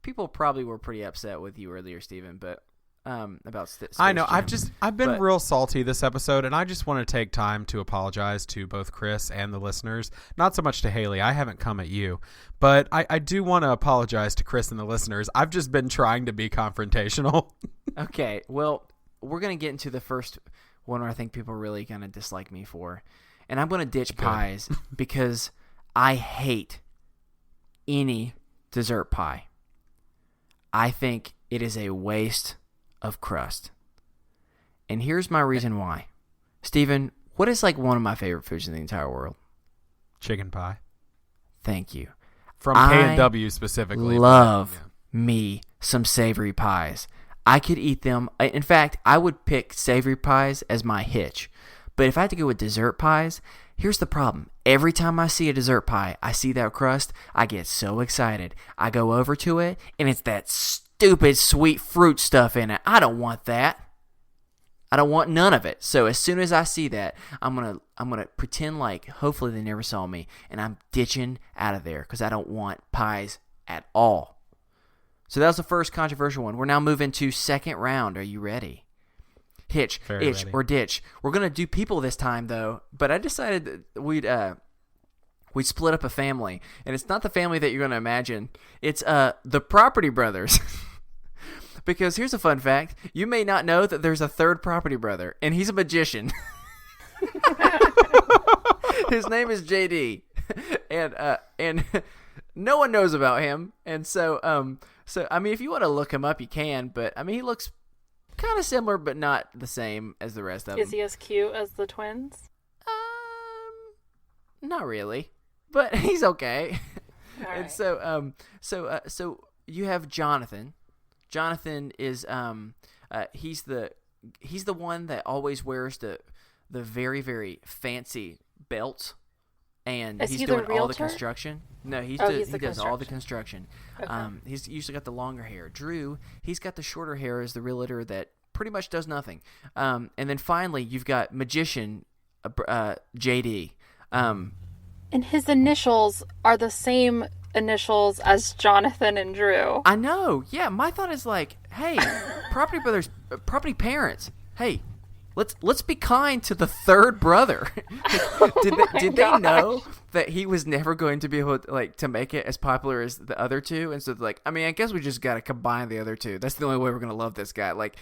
people probably were pretty upset with you earlier, Steven, but about Space I know. Jam. I've been real salty this episode, and I just want to take time to apologize to both Chris and the listeners. Not so much to Haley. I haven't come at you, but I do want to apologize to Chris and the listeners. I've just been trying to be confrontational. Okay, well, we're going to get into the first one where I think people are really going to dislike me for. And I'm going to ditch pies because I hate any dessert pie. I think it is a waste of crust. And here's my reason why. Steven, what is like one of my favorite foods in the entire world? Chicken pie. Thank you. From K&W specifically. Love me some savory pies. I could eat them. In fact, I would pick savory pies as my hitch. But if I had to go with dessert pies, here's the problem. Every time I see a dessert pie, I see that crust, I get so excited. I go over to it, and it's that stupid sweet fruit stuff in it. I don't want that. I don't want none of it. So as soon as I see that, I'm gonna pretend like hopefully they never saw me, and I'm ditching out of there because I don't want pies at all. So that was the first controversial one. We're now moving to second round. Are you ready? Hitch, Very itch, ready. or ditch. We're going to do people this time, though, but I decided that we'd split up a family, and it's not the family that you're going to imagine. It's the Property Brothers. Because here's a fun fact. You may not know that there's a third Property Brother, and he's a magician. His name is JD, and no one knows about him. And so I mean, if you want to look him up, you can, but I mean, he looks kind of similar, but not the same as the rest of them. Is he as cute as the twins? Not really, but he's okay. All And right. so you have Jonathan. Jonathan is he's the one that always wears the very, very fancy belt, and Is he's he the doing all the realtor? construction. No, he he's the does all the construction. Okay. He's usually got the longer hair. Drew, he's got the shorter hair as the realtor that pretty much does nothing. And then finally, you've got magician JD. And his initials are the same initials as Jonathan and Drew. I know. Yeah, my thought is like, hey, property brothers, property parents, hey, let's be kind to the third brother. Did they know that he was never going to be able to make it as popular as the other two? And so I mean, I guess we just got to combine the other two. That's the only way we're gonna love this guy. Like,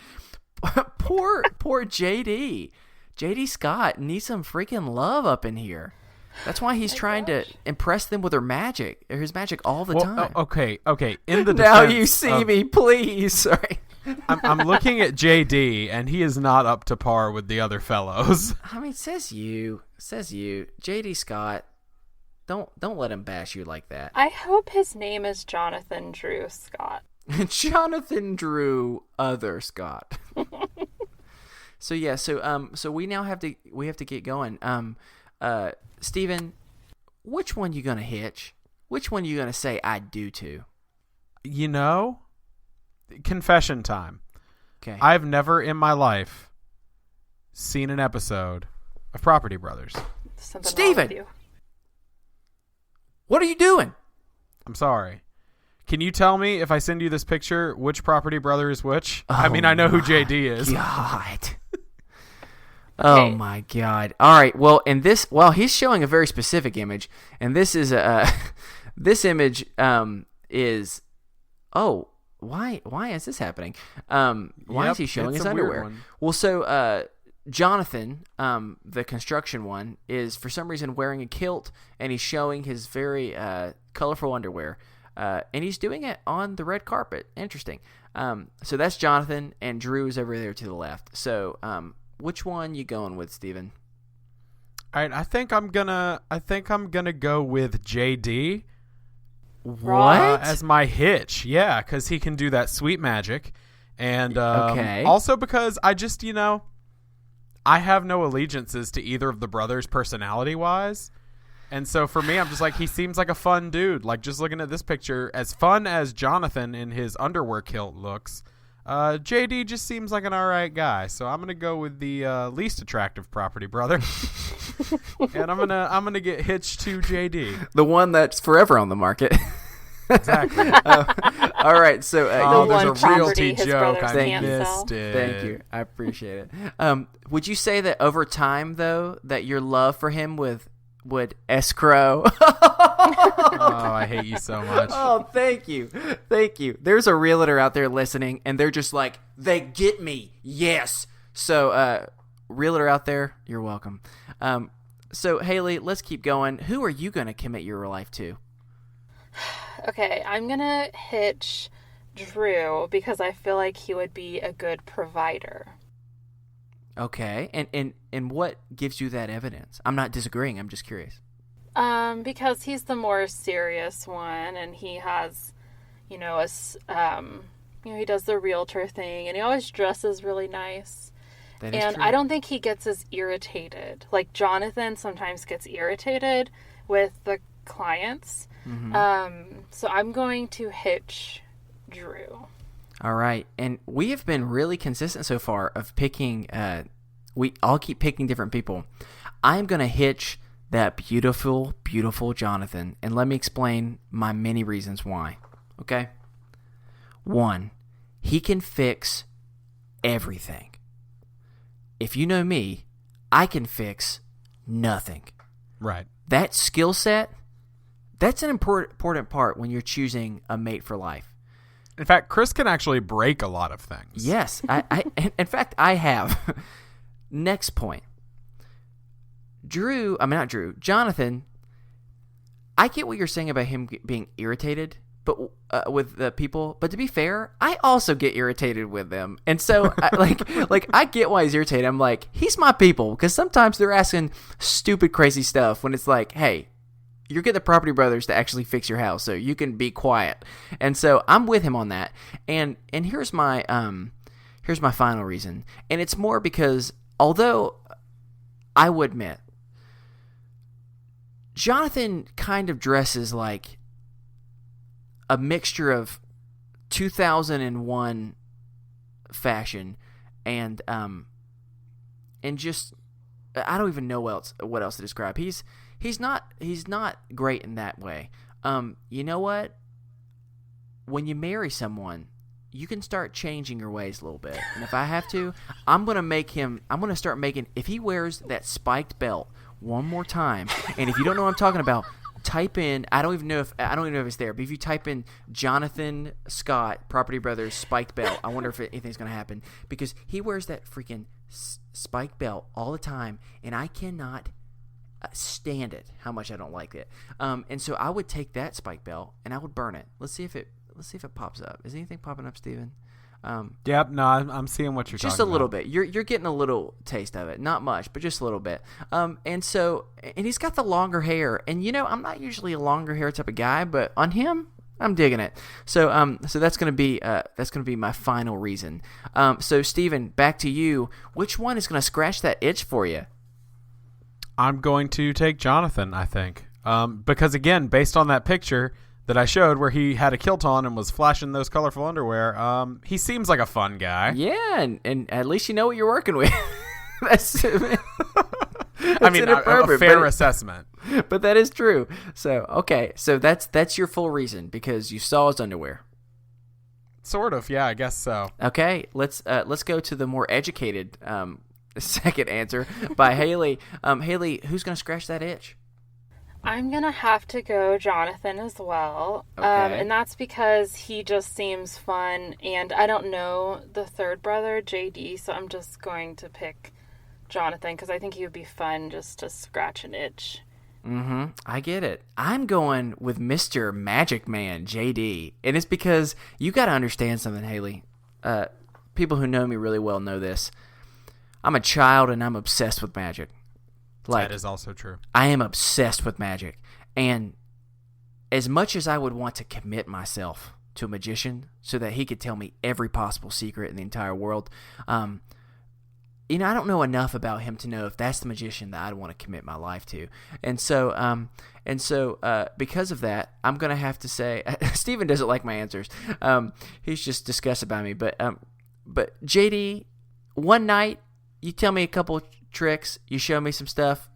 poor JD Scott needs some freaking love up in here. That's why he's trying to impress them with his magic all the time. Okay. In the now defense you see me, please. Sorry. I'm looking at JD, and he is not up to par with the other fellows. I mean, says you, JD Scott. Don't let him bash you like that. I hope his name is Jonathan Drew Scott. Jonathan Drew other Scott. So yeah, so we now have to get going. Steven, which one you gonna hitch? Which one you gonna say I do to? Confession time. Okay. I've never in my life seen an episode of Property Brothers. Steven! What are you doing? I'm sorry. Can you tell me, if I send you this picture, which Property Brother is which? Oh, I mean, I know who JD is. God. Oh my God! All right. Well, he's showing a very specific image, and this is this image is. Oh, why is this happening? Why is he showing his underwear? Well, so Jonathan, the construction one, is for some reason wearing a kilt, and he's showing his very colorful underwear, and he's doing it on the red carpet. Interesting. So that's Jonathan, and Drew is over there to the left. So which one you going with, Steven? All right, I think I'm gonna go with JD. What? As my hitch? Yeah, because he can do that sweet magic, and okay. Also because I just I have no allegiances to either of the brothers personality wise, and so for me, I'm just like, he seems like a fun dude. Like, just looking at this picture, as fun as Jonathan in his underwear kilt looks, JD just seems like an alright guy, so I'm gonna go with the least attractive property brother, and I'm gonna get hitched to JD, the one that's forever on the market. Exactly. All right, so there's a realty joke. I missed it. Thank you, I appreciate it. Would you say that over time, though, that your love for him would escrow? Oh, I hate you so much. Oh, thank you. There's a realtor out there listening, and they're just like, they get me. Yes. So, realtor out there, you're welcome. So, Haley, let's keep going. Who are you going to commit your life to? Okay, I'm going to hitch Drew because I feel like he would be a good provider. Okay, and what gives you that evidence? I'm not disagreeing. I'm just curious. Because he's the more serious one, and he has, he does the realtor thing, and he always dresses really nice. That is true. I don't think he gets as irritated. Like, Jonathan sometimes gets irritated with the clients. Mm-hmm. So I'm going to hitch Drew. All right, and we have been really consistent so far of picking. We all keep picking different people. I'm gonna hitch that beautiful, beautiful Jonathan, and let me explain my many reasons why. Okay. 1, he can fix everything. If you know me, I can fix nothing. Right. That skill set, that's an important part when you're choosing a mate for life. In fact, Chris can actually break a lot of things. Yes, I in fact, I have. Next point. Jonathan, I get what you're saying about him being irritated but with the people, but to be fair, I also get irritated with them. And so, I get why he's irritated. I'm like, he's my people, because sometimes they're asking stupid, crazy stuff when it's like, hey, you're getting the property brothers to actually fix your house, so you can be quiet. And so I'm with him on that. And here's my final reason. And it's more because, although I would admit, Jonathan kind of dresses like a mixture of 2001 fashion and just, I don't even know what else to describe. He's not great in that way. you know what? When you marry someone, you can start changing your ways a little bit. And if I have to, I'm going to start making, if he wears that spiked belt one more time, and if you don't know what I'm talking about, type in, I don't even know if it's there, but if you type in Jonathan Scott, Property Brothers spiked belt, I wonder if anything's going to happen, because he wears that freaking spiked belt all the time, and I cannot stand it, how much I don't like it. And so I would take that spiked belt and I would burn it. Let's see if it pops up. Is anything popping up, Steven? Yep. No, I'm seeing what you're talking about. Just a little bit. You're getting a little taste of it. Not much, but just a little bit. And he's got the longer hair. And I'm not usually a longer hair type of guy, but on him, I'm digging it. So that's gonna be my final reason. So Steven, back to you. Which one is gonna scratch that itch for you? I'm going to take Jonathan, I think. Because again, based on that picture that I showed where he had a kilt on and was flashing those colorful underwear, he seems like a fun guy. Yeah, and at least you know what you're working with. That's I mean, a fair assessment. But that is true. So, okay. So that's your full reason, because you saw his underwear. Sort of, yeah, I guess so. Okay, let's go to the more educated second answer by Haley. Haley, who's going to scratch that itch? I'm going to have to go Jonathan as well. Okay. And that's because he just seems fun. And I don't know the third brother, JD, so I'm just going to pick Jonathan because I think he would be fun just to scratch an itch. Mm-hmm. I get it. I'm going with Mr. Magic Man, JD. And it's because you got to understand something, Haley. People who know me really well know this. I'm a child and I'm obsessed with magic. That is also true. I am obsessed with magic. And as much as I would want to commit myself to a magician so that he could tell me every possible secret in the entire world, I don't know enough about him to know if that's the magician that I'd want to commit my life to. And so because of that, I'm going to have to say, Steven doesn't like my answers. He's just disgusted by me. But JD, one night, you tell me a couple tricks, you show me some stuff,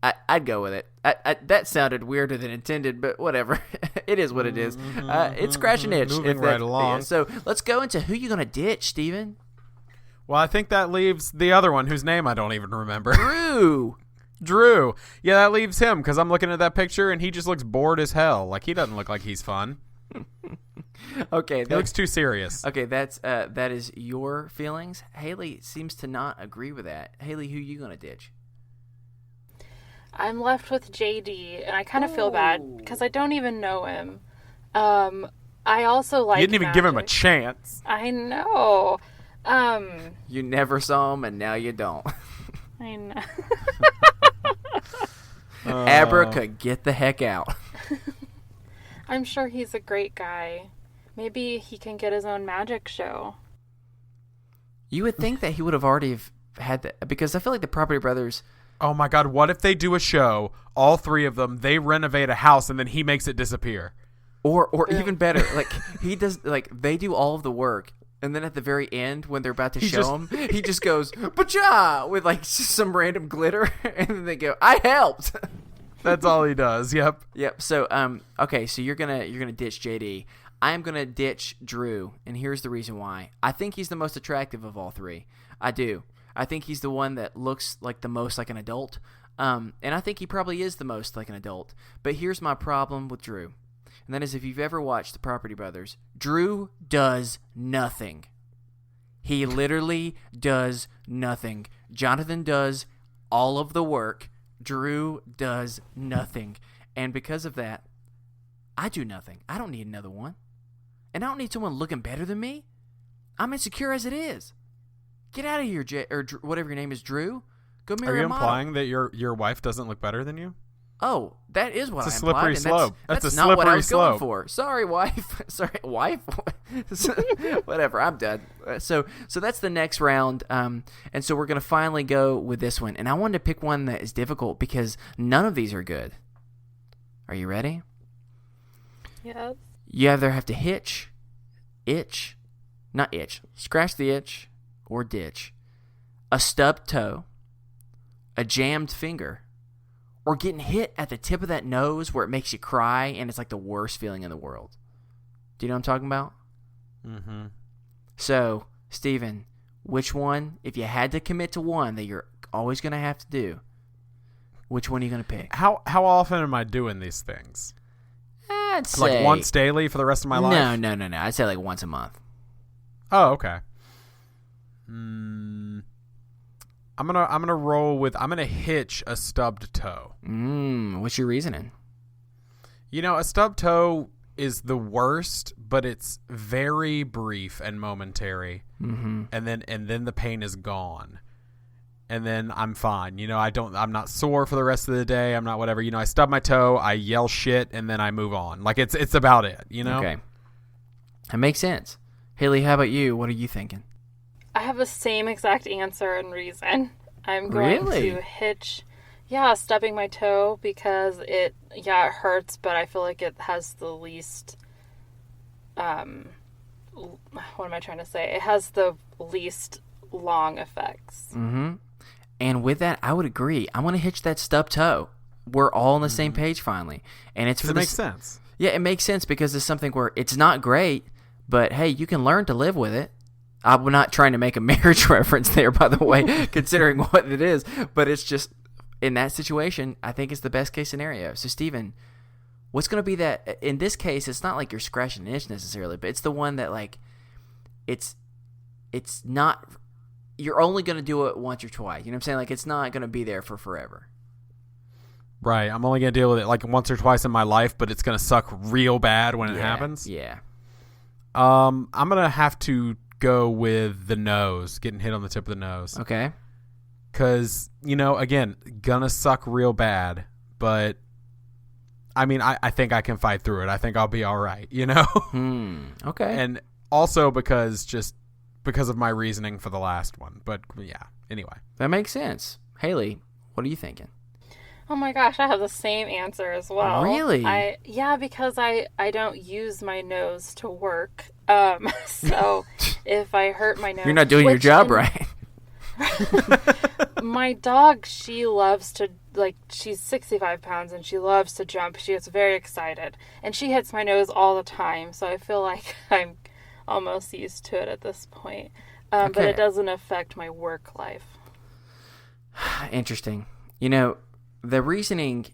I'd go with it. That sounded weirder than intended, but whatever. It is what it is. It's scratch an itch. Moving right along. So let's go into who you going to ditch, Steven. Well, I think that leaves the other one whose name I don't even remember. Drew. Yeah, that leaves him because I'm looking at that picture and he just looks bored as hell. Like, he doesn't look like he's fun. Okay, he looks too serious. Okay, that is your feelings. Haley seems to not agree with that. Haley, who you gonna ditch? I'm left with JD, and I kind of feel bad because I don't even know him. I also like. You didn't even give him a chance. I know. You never saw him, and now you don't. I know. Abra could get the heck out. I'm sure he's a great guy. Maybe he can get his own magic show. You would think that he would have already had that, because I feel like the Property Brothers. Oh my God! What if they do a show? All three of them. They renovate a house and then he makes it disappear. Or even better, like he does. Like they do all of the work. And then at the very end, when they're about to show him, he just goes, "Bacha!" with like some random glitter, and then they go, "I helped." That's all he does. Yep. So okay, so you're gonna ditch JD. I am gonna ditch Drew, and here's the reason why. I think he's the most attractive of all three. I do. I think he's the one that looks like the most like an adult. And I think he probably is the most like an adult. But here's my problem with Drew. And that is, if you've ever watched the Property Brothers, Drew does nothing. He literally does nothing. Jonathan does all of the work. Drew does nothing. And because of that, I do nothing. I don't need another one. And I don't need someone looking better than me. I'm insecure as it is. Get out of here, or whatever your name is, Drew. Go marry a model. Are you implying that your wife doesn't look better than you? Oh, that is what I implied. It's a slippery slope. That's not what I was going for. Sorry, wife. Sorry, wife. Whatever. I'm done. So that's the next round. And so we're gonna finally go with this one. And I wanted to pick one that is difficult because none of these are good. Are you ready? Yes. You either have to scratch the itch, or ditch a stubbed toe, a jammed finger, or getting hit at the tip of that nose where it makes you cry and it's like the worst feeling in the world. Do you know what I'm talking about? Mm-hmm. So, Steven, which one, if you had to commit to one that you're always going to have to do, which one are you going to pick? How often am I doing these things? I'd say Like once daily for the rest of my life? No. I'd say like once a month. Oh, okay. I'm gonna roll with. I'm gonna hitch a stubbed toe. What's your reasoning? A stubbed toe is the worst, but it's very brief and momentary, and then the pain is gone, and then I'm fine. I'm not sore for the rest of the day. I'm not whatever. I stub my toe, I yell shit, and then I move on. Like it's about it. Okay, that makes sense. Haley, how about you? What are you thinking? I have the same exact answer and reason. I'm going to hitch, stubbing my toe because it hurts, but I feel like it has the least, what am I trying to say? It has the least long effects. Mm-hmm. And with that, I would agree. I'm going to hitch that stub toe. We're all on the same page finally. And it's for It makes sense. Yeah, it makes sense because it's something where it's not great, but hey, you can learn to live with it. I'm not trying to make a marriage reference there, by the way, considering what it is. But it's just, in that situation, I think it's the best case scenario. So, Steven, what's going to be that? In this case, it's not like you're scratching an itch necessarily, but it's the one that, like, it's not, you're only going to do it once or twice. You know what I'm saying? Like, it's not going to be there for forever. Right. I'm only going to deal with it like once or twice in my life, but it's going to suck real bad when it happens. Yeah. I'm going to have to go with the nose, getting hit on the tip of the nose. Okay. Because, again, gonna suck real bad, but I mean, I think I can fight through it. I think I'll be all right, Okay. And also because of my reasoning for the last one. But yeah, anyway. That makes sense. Haley, what are you thinking? Oh my gosh, I have the same answer as well. Really? Because I don't use my nose to work. So if I hurt my nose, you're not doing your job right. My dog, she loves to, she's 65 pounds and she loves to jump. She gets very excited and she hits my nose all the time. So I feel like I'm almost used to it at this point. But it doesn't affect my work life. Interesting. The reasoning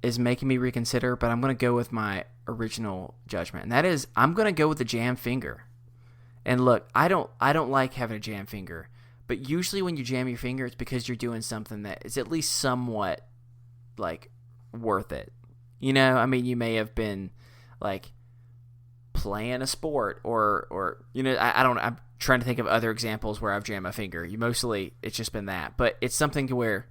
is making me reconsider, but I'm going to go with my original judgment, and that is I'm going to go with the jam finger. And look, I don't like having a jam finger, but usually when you jam your finger, it's because you're doing something that is at least somewhat like worth it. I mean, you may have been like playing a sport or I don't. I'm trying to think of other examples where I've jammed my finger. It's just been that, but it's something to where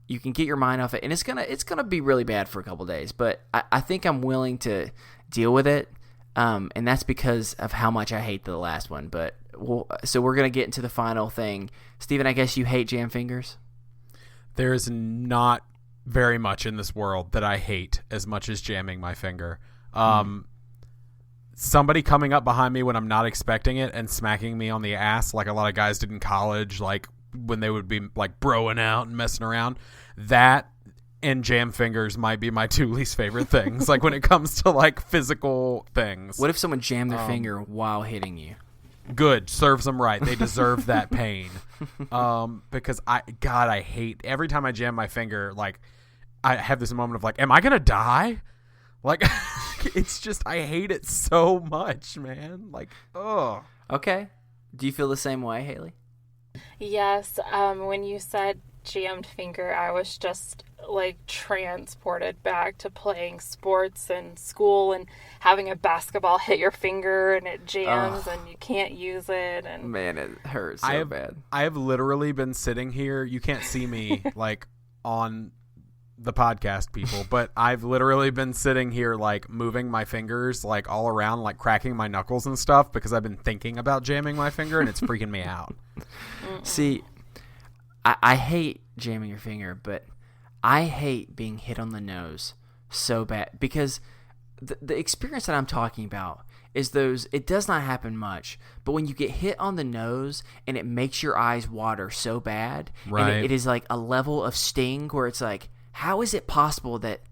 you can get your mind off it, and it's gonna be really bad for a couple days. But I think I'm willing to deal with it, and that's because of how much I hate the last one. But so we're gonna get into the final thing. Steven, I guess you hate jam fingers? There is not very much in this world that I hate as much as jamming my finger. Somebody coming up behind me when I'm not expecting it and smacking me on the ass like a lot of guys did in college, like when they would be like broing out and messing around, that and jam fingers might be my two least favorite things. Like when it comes to like physical things. What if someone jammed their finger while hitting you? Good. Serves them right. They deserve that pain. Because I hate every time I jam my finger. Like I have this moment of like, am I going to die? Like it's just, I hate it so much, man. Like, oh. Okay. Do you feel the same way, Haley? Yes, when you said jammed finger, I was just like transported back to playing sports in school and having a basketball hit your finger and it jams and you can't use it. And man, it hurts so bad. I have literally been sitting here. You can't see me like on the podcast, people, but I've literally been sitting here like moving my fingers like all around, like cracking my knuckles and stuff because I've been thinking about jamming my finger and it's freaking me out. See, I hate jamming your finger, but I hate being hit on the nose so bad because the experience that I'm talking about is those, it does not happen much, but when you get hit on the nose and it makes your eyes water so bad, right. And it is like a level of sting where it's like, how is it possible that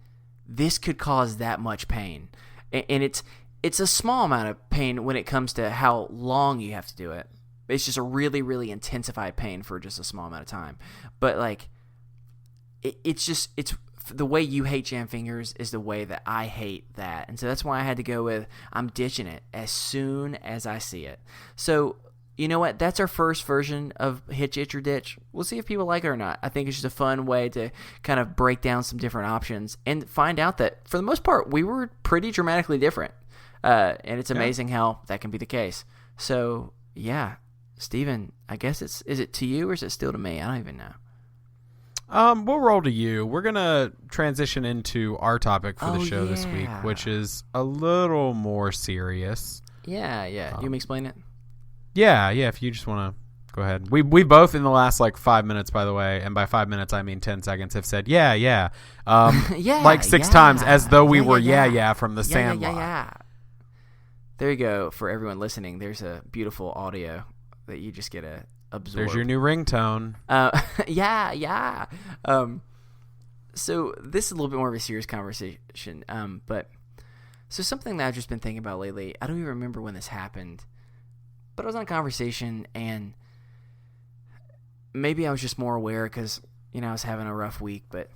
this could cause that much pain? And it's a small amount of pain when it comes to how long you have to do it. It's just a really, really intensified pain for just a small amount of time. But like, it's the way you hate jam fingers is the way that I hate that. And so that's why I had to go with, I'm ditching it as soon as I see it. So, you know what? That's our first version of Hitch, Itch, or Ditch. We'll see if people like it or not. I think it's just a fun way to kind of break down some different options and find out that, for the most part, we were pretty dramatically different. And it's amazing how that can be the case. So, yeah. Steven, I guess is it to you or is it still to me? I don't even know. We'll roll to you. We're going to transition into our topic for the show this week, which is a little more serious. Yeah. You want me to explain it? Yeah, if you just want to go ahead. We both in the last 5 minutes, by the way, and by 5 minutes I mean 10 seconds, have said yeah. Yeah, 6 times as though we were from the Sandlot. Yeah. There you go. For everyone listening, there's a beautiful audio that you just get to absorb. There's your new ringtone. Yeah. So this is a little bit more of a serious conversation. But so something that I've just been thinking about lately, I don't even remember when this happened, but I was on a conversation and maybe I was just more aware because, I was having a rough week, but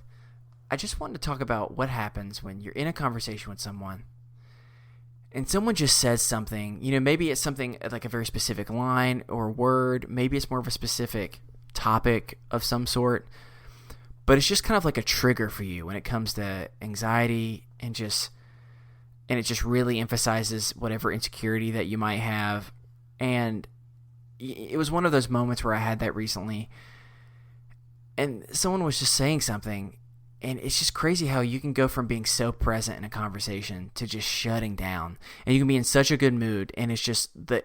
I just wanted to talk about what happens when you're in a conversation with someone and someone just says something, maybe it's something like a very specific line or word. Maybe it's more of a specific topic of some sort, but it's just kind of like a trigger for you when it comes to anxiety and it just really emphasizes whatever insecurity that you might have. And it was one of those moments where I had that recently, and someone was just saying something. And it's just crazy how you can go from being so present in a conversation to just shutting down. And you can be in such a good mood, and it's just the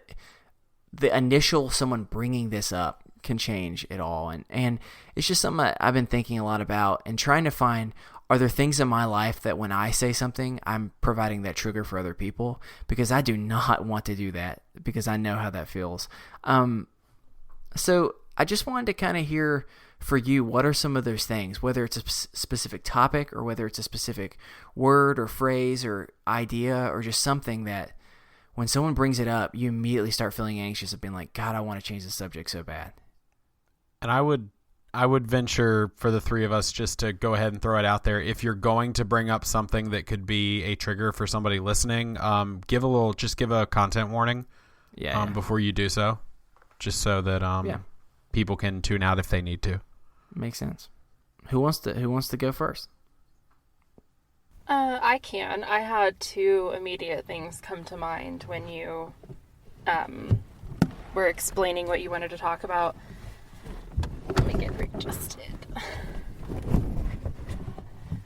initial someone bringing this up can change it all. And it's just something that I've been thinking a lot about and trying to find, are there things in my life that when I say something, I'm providing that trigger for other people? Because I do not want to do that because I know how that feels. So I just wanted to kind of hear for you, what are some of those things, whether it's a specific topic or whether it's a specific word or phrase or idea or just something that when someone brings it up, you immediately start feeling anxious of being like, God, I want to change the subject so bad. And I would venture for the three of us just to go ahead and throw it out there. If you're going to bring up something that could be a trigger for somebody listening, give a content warning before you do so, just so that people can tune out if they need to. Makes sense. Who wants to go first? I can. I had two immediate things come to mind when you were explaining what you wanted to talk about. Let me get readjusted.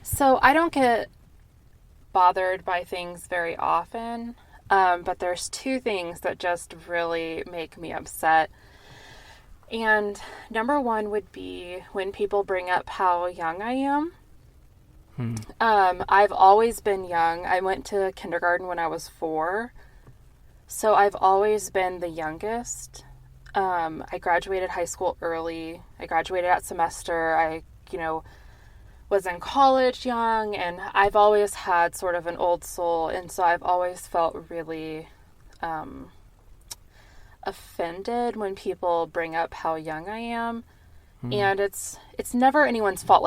So I don't get bothered by things very often, but there's two things that just really make me upset. And number one would be when people bring up how young I am. I've always been young. I went to kindergarten when I was 4. So I've always been the youngest. I graduated high school early. I graduated at semester. I, was in college young, and I've always had sort of an old soul. And so I've always felt really, offended when people bring up how young I am. And it's never anyone's fault.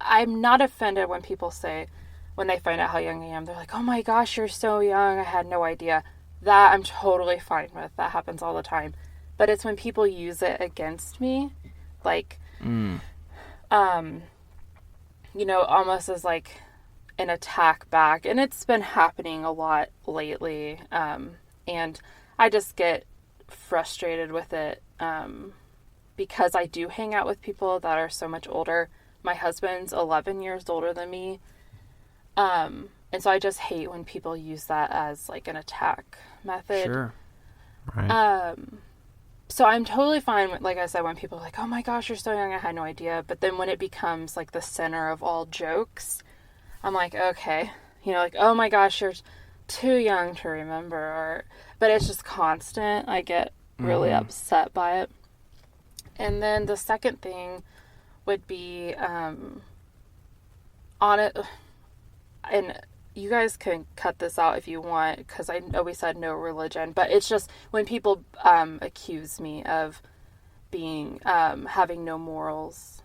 I'm not offended when people say, when they find out how young I am, they're like, oh my gosh, you're so young, I had no idea. That I'm totally fine with. That happens all the time. But it's when people use it against me, almost as like an attack back. And it's been happening a lot lately. And I just get frustrated with it because I do hang out with people that are so much older. My husband's 11 years older than me. And so I just hate when people use that as like an attack method. Sure. Right. So I'm totally fine with, like I said, when people are like, oh my gosh, you're so young, I had no idea. But then when it becomes like the center of all jokes, I'm like, okay, oh my gosh, you're too young to remember. But it's just constant. I get really upset by it. And then the second thing would be on it, and you guys can cut this out if you want, because I know we said no religion, but it's just when people accuse me of being having no morals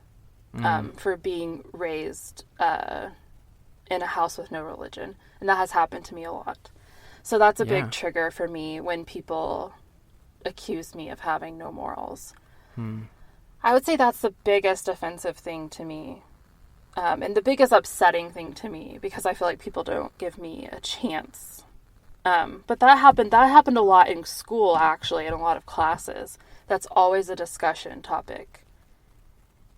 for being raised in a house with no religion, and that has happened to me a lot. So that's a big trigger for me when people accuse me of having no morals. I would say that's the biggest offensive thing to me. And the biggest upsetting thing to me, because I feel like people don't give me a chance. But that happened a lot in school, actually, in a lot of classes. That's always a discussion topic.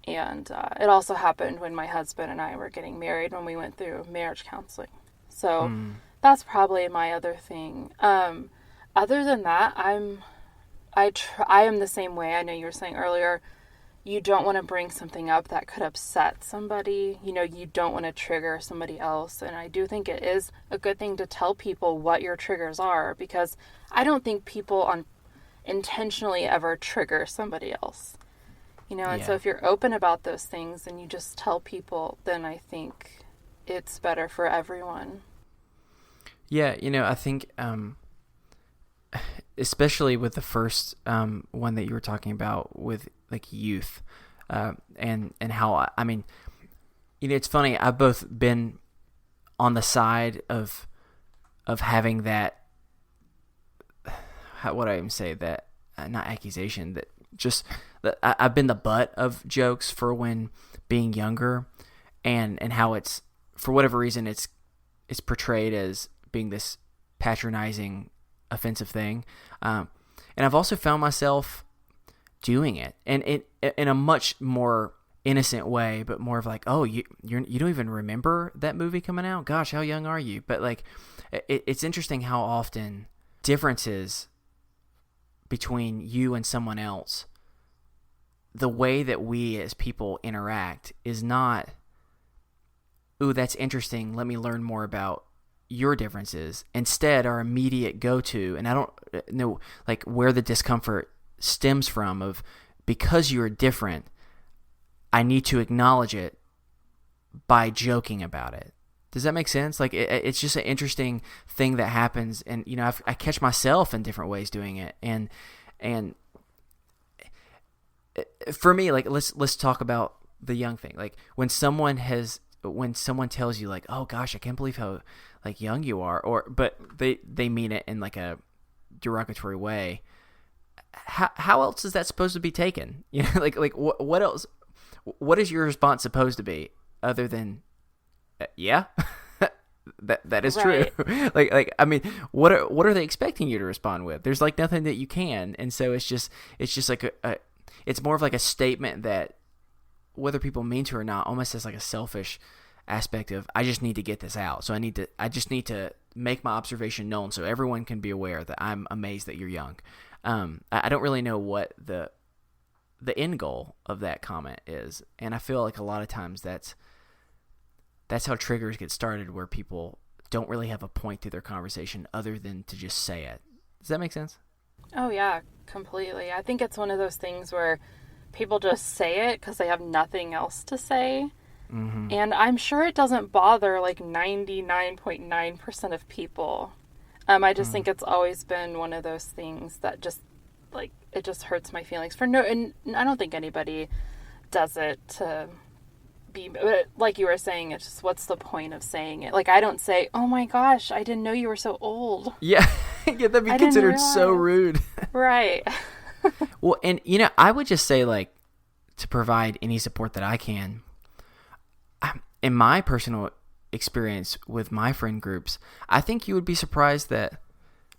And it also happened when my husband and I were getting married, when we went through marriage counseling. So that's probably my other thing. Other than that, I am the same way. I know you were saying earlier, you don't want to bring something up that could upset somebody. You know, you don't want to trigger somebody else. And I do think it is a good thing to tell people what your triggers are, because I don't think people intentionally ever trigger somebody else. You know, and so if you're open about those things and you just tell people, then I think it's better for everyone. Yeah, you know, I think especially with the first one that you were talking about with like youth and how, I mean, you know, it's funny, I've both been on the side of having that, what do I even say, that not accusation, that just that I've been the butt of jokes for when being younger, and how it's, for whatever reason, it's portrayed as being this patronizing, offensive thing, and I've also found myself doing it, and in a much more innocent way, but more of like, oh, you don't even remember that movie coming out? Gosh, how young are you? But like, it's interesting how often differences between you and someone else, the way that we as people interact is not, ooh, that's interesting, let me learn more about your differences. Instead, our immediate go-to, and I don't know like where the discomfort stems from, of because you're different, I need to acknowledge it by joking about it. Does that make sense? Like it's just an interesting thing that happens, and you know, I catch myself in different ways doing it, and for me, like let's talk about the young thing. Like when someone tells you like, oh gosh, I can't believe how like young you are, but they mean it in like a derogatory way. How else is that supposed to be taken? You know, like what else? What is your response supposed to be other than yeah? that is right. True. like I mean, what are they expecting you to respond with? There's like nothing that you can, and so it's just like it's more of like a statement that, whether people mean to or not, almost has like a selfish aspect of, I just need to get this out. So I just need to make my observation known so everyone can be aware that I'm amazed that you're young. I don't really know what the end goal of that comment is, and I feel like a lot of times that's how triggers get started, where people don't really have a point to their conversation other than to just say it. Does that make sense? Oh yeah, completely. I think it's one of those things where people just say it because they have nothing else to say. Mm-hmm. And I'm sure it doesn't bother like 99.9% of people. I just think it's always been one of those things that just like, it just hurts my feelings and I don't think anybody does it to be, like you were saying, it's just, what's the point of saying it? Like, I don't say, oh my gosh, I didn't know you were so old. Yeah. Yeah, that'd be considered so rude. Right. Well, and you know, I would just say, like, to provide any support that I can, in my personal experience with my friend groups, I think you would be surprised that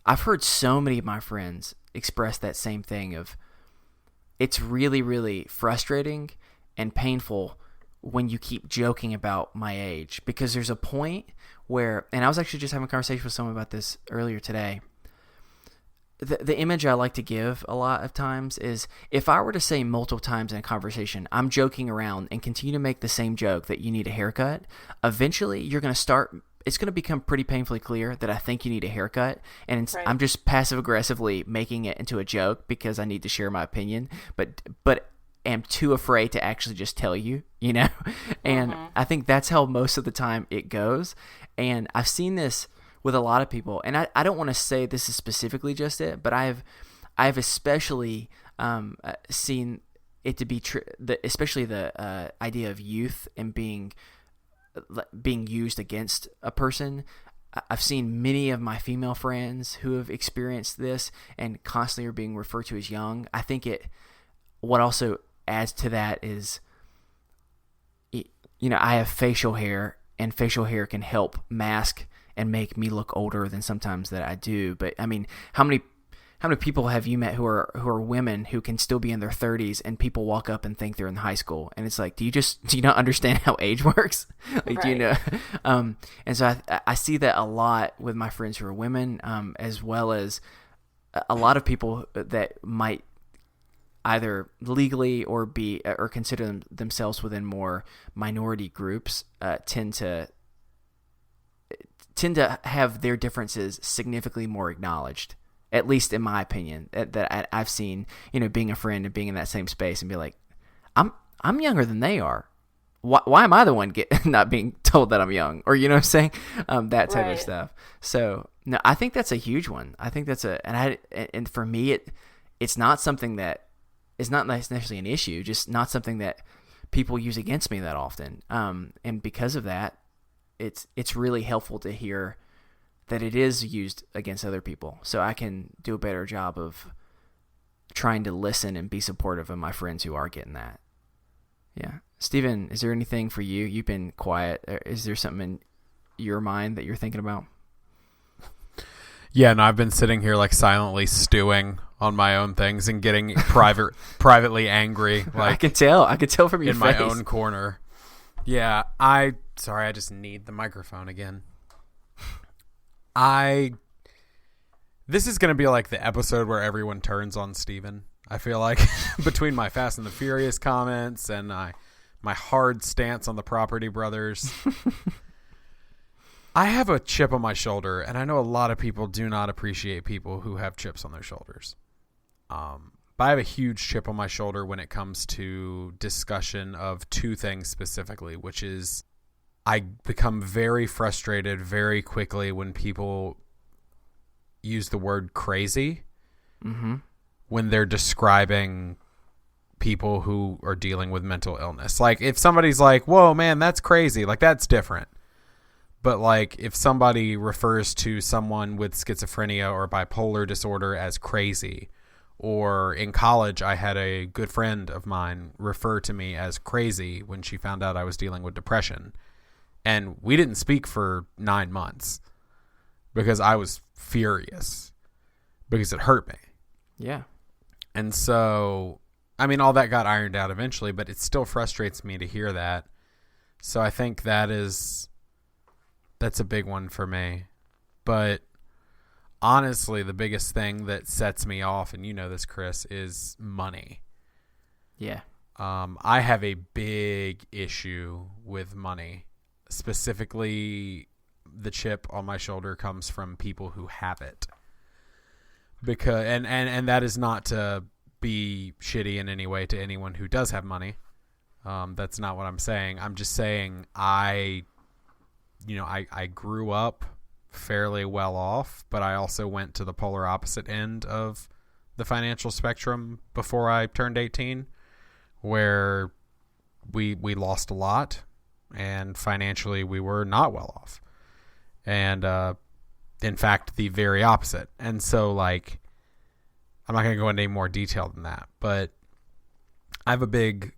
I've heard so many of my friends express that same thing of, it's really, really frustrating and painful when you keep joking about my age, because there's a point where, and I was actually just having a conversation with someone about this earlier today. The image I like to give a lot of times is, if I were to say multiple times in a conversation, I'm joking around and continue to make the same joke that you need a haircut, eventually you're going to start, it's going to become pretty painfully clear that I think you need a haircut, and right. I'm just passive aggressively making it into a joke because I need to share my opinion. But am too afraid to actually just tell you, you know? And I think that's how most of the time it goes. And I've seen this with a lot of people, and I don't want to say this is specifically just it, but I've especially seen it to be especially the idea of youth and being used against a person. I've seen many of my female friends who have experienced this and constantly are being referred to as young. I think what also adds to that is, you know, I have facial hair, and facial hair can help mask and make me look older than sometimes that I do. But I mean, how many people have you met who are women who can still be in their 30s, and people walk up and think they're in high school, and it's like, do you not understand how age works? Like, do you know? And so I see that a lot with my friends who are women, as well as a lot of people that might either legally or consider themselves within more minority groups, tend to have their differences significantly more acknowledged. At least in my opinion, that I've seen, you know, being a friend and being in that same space and be like, I'm younger than they are. Why am I the one not being told that I'm young? Or, you know what I'm saying? That type of stuff. So no, I think that's a huge one. I think that's and for me, it's not something that is not necessarily an issue, just not something that people use against me that often. And because of that, it's really helpful to hear that it is used against other people, so I can do a better job of trying to listen and be supportive of my friends who are getting that. Yeah. Steven, is there anything for you? You've been quiet. Is there something in your mind that you're thinking about? Yeah, no, I've been sitting here like silently stewing on my own things and getting privately angry. Like, I could tell from your face. In my own corner. Yeah, sorry, I just need the microphone again. This is going to be like the episode where everyone turns on Steven. I feel like between my Fast and the Furious comments and my hard stance on the Property Brothers, I have a chip on my shoulder, and I know a lot of people do not appreciate people who have chips on their shoulders. But I have a huge chip on my shoulder when it comes to discussion of two things specifically, which is I become very frustrated very quickly when people use the word crazy when they're describing people who are dealing with mental illness. Like, if somebody's like, whoa, man, that's crazy, like, that's different. But, like, if somebody refers to someone with schizophrenia or bipolar disorder as crazy, or in college, I had a good friend of mine refer to me as crazy when she found out I was dealing with depression. And we didn't speak for 9 months because I was furious because it hurt me. Yeah. And so, I mean, all that got ironed out eventually, but it still frustrates me to hear that. So I think that's a big one for me. But honestly, the biggest thing that sets me off, and you know this, Chris, is money. Yeah. I have a big issue with money. Specifically, the chip on my shoulder comes from people who have it. Because and that is not to be shitty in any way to anyone who does have money. That's not what I'm saying. I'm just saying I grew up fairly well off, but I also went to the polar opposite end of the financial spectrum before I turned 18, where we lost a lot. And financially, we were not well off. And, in fact, the very opposite. And so, like, I'm not going to go into any more detail than that. But I have a big,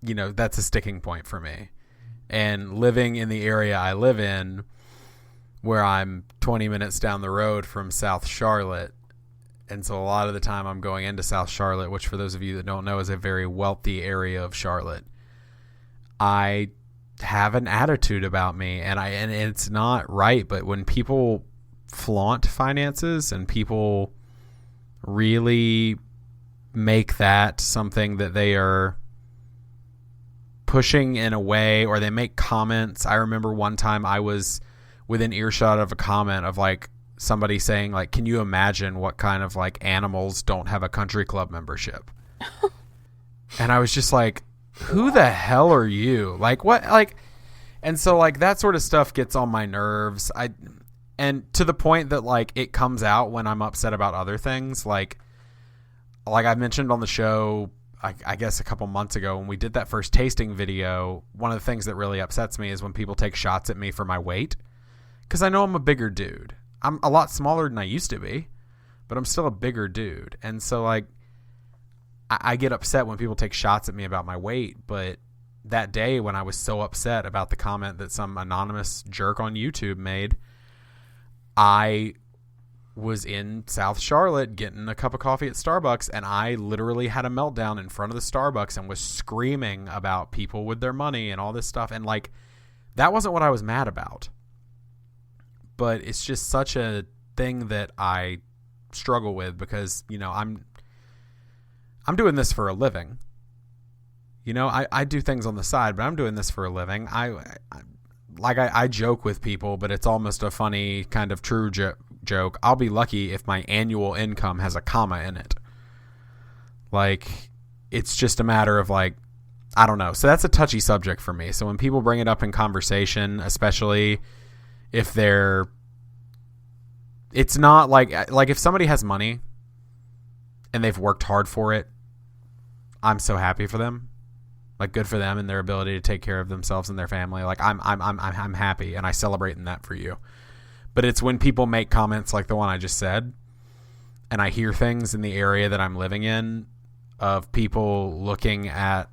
that's a sticking point for me. And living in the area I live in, where I'm 20 minutes down the road from South Charlotte. And so a lot of the time I'm going into South Charlotte, which for those of you that don't know is a very wealthy area of Charlotte. I have an attitude about me, and it's not right, but when people flaunt finances and people really make that something that they are pushing in a way, or they make comments. I remember one time I was within earshot of a comment of like somebody saying like, can you imagine what kind of like animals don't have a country club membership? And I was just like, who the hell are you? Like, what? Like, and so, like, that sort of stuff gets on my nerves. And to the point that, like, it comes out when I'm upset about other things. Like I mentioned on the show, I guess a couple months ago when we did that first tasting video, one of the things that really upsets me is when people take shots at me for my weight. Because I know I'm a bigger dude. I'm a lot smaller than I used to be, but I'm still a bigger dude. And so, like, I get upset when people take shots at me about my weight. But that day when I was so upset about the comment that some anonymous jerk on YouTube made, I was in South Charlotte getting a cup of coffee at Starbucks, and I literally had a meltdown in front of the Starbucks and was screaming about people with their money and all this stuff. And, like, that wasn't what I was mad about. But it's just such a thing that I struggle with because, you know, I'm doing this for a living. You know, I do things on the side, but I'm doing this for a living. I joke with people, but it's almost a funny kind of true joke. I'll be lucky if my annual income has a comma in it. Like, it's just a matter of, like, I don't know. So that's a touchy subject for me. So when people bring it up in conversation, especially if it's not like if somebody has money and they've worked hard for it, I'm so happy for them. Like, good for them and their ability to take care of themselves and their family. Like, I'm happy, and I celebrate in that for you. But it's when people make comments like the one I just said, and I hear things in the area that I'm living in of people looking at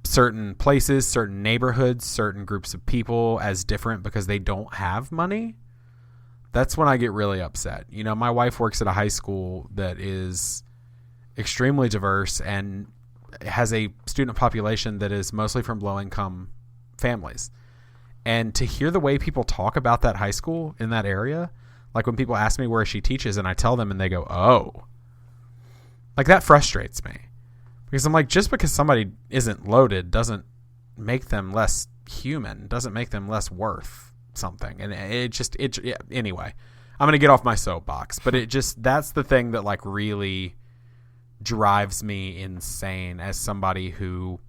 certain places, certain neighborhoods, certain groups of people as different because they don't have money. That's when I get really upset. You know, my wife works at a high school that is extremely diverse and has a student population that is mostly from low-income families. And to hear the way people talk about that high school in that area, like when people ask me where she teaches and I tell them and they go, oh, like, that frustrates me. Because I'm like, just because somebody isn't loaded doesn't make them less human, doesn't make them less worth something. And anyway, I'm going to get off my soapbox, but that's the thing that, like, really drives me insane as somebody who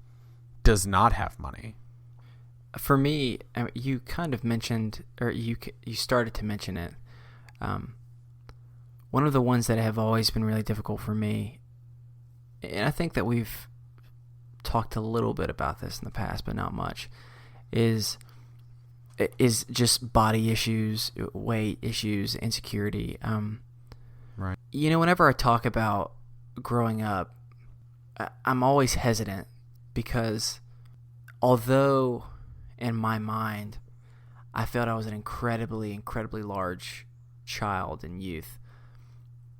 does not have money. For me, you kind of mentioned, or you started to mention it. One of the ones that have always been really difficult for me, and I think that we've talked a little bit about this in the past, but not much, is just body issues, weight issues, insecurity. Right. You know, whenever I talk about growing up, I'm always hesitant because although in my mind I felt I was an incredibly, incredibly large child and youth,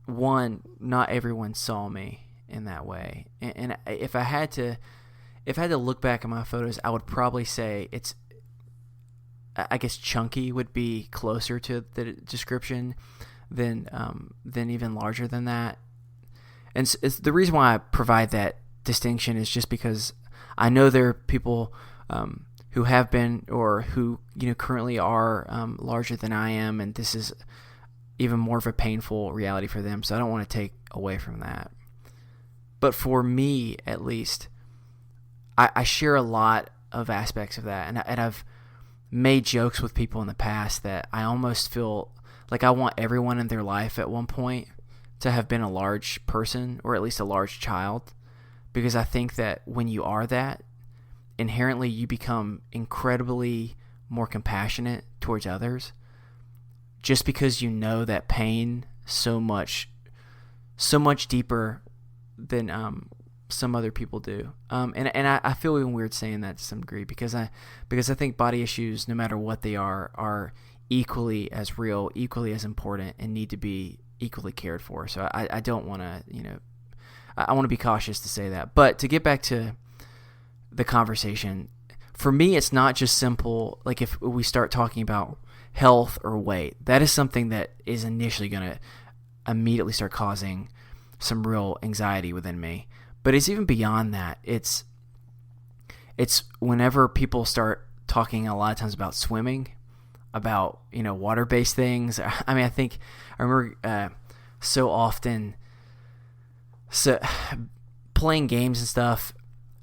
one, not everyone saw me in that way. And if I had to look back at my photos, I would probably say I guess chunky would be closer to the description than even larger than that. And the reason why I provide that distinction is just because I know there are people who have been or who, you know, currently are larger than I am, and this is even more of a painful reality for them. So I don't want to take away from that. But for me, at least, I share a lot of aspects of that, and I've made jokes with people in the past that I almost feel like I want everyone in their life at one point to have been a large person, or at least a large child, because I think that when you are that, inherently you become incredibly more compassionate towards others, just because you know that pain so much deeper than some other people do. And I feel even weird saying that to some degree because I think body issues, no matter what they are equally as real, equally as important, and need to be equally cared for. So I don't want to, you know, I want to be cautious to say that. But to get back to the conversation, for me, it's not just simple, like if we start talking about health or weight, that is something that is initially going to immediately start causing some real anxiety within me. But it's even beyond that. It's whenever people start talking a lot of times about swimming, about, you know, water-based things. I mean, I remember so often playing games and stuff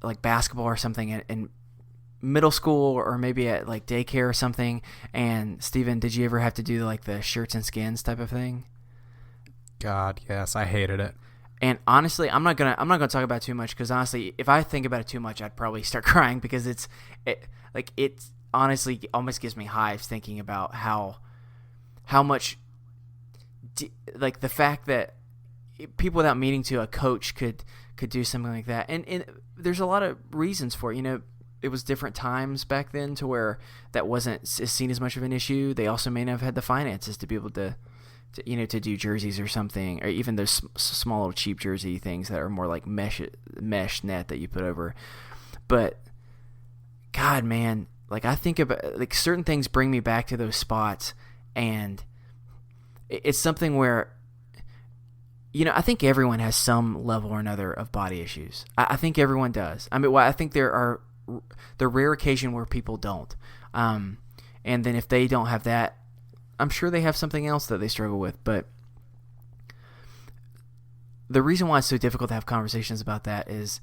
like basketball or something in middle school or maybe at like daycare or something. And Steven, did you ever have to do like the shirts and skins type of thing? God, yes, I hated it. And honestly, I'm not gonna talk about it too much, because honestly, if I think about it too much, I'd probably start crying, because it honestly almost gives me hives thinking about how much like the fact that people without meaning to, a coach could do something like that. And there's a lot of reasons for it. You know, it was different times back then to where that wasn't seen as much of an issue. They also may not have had the finances to be able to do jerseys or something, or even those small little cheap jersey things that are more like mesh net that you put over. But God, man, like I think about like certain things bring me back to those spots, and it's something where, I think everyone has some level or another of body issues. I think everyone does. I mean, I think there are the rare occasion where people don't. And then if they don't have that, I'm sure they have something else that they struggle with. But the reason why it's so difficult to have conversations about that is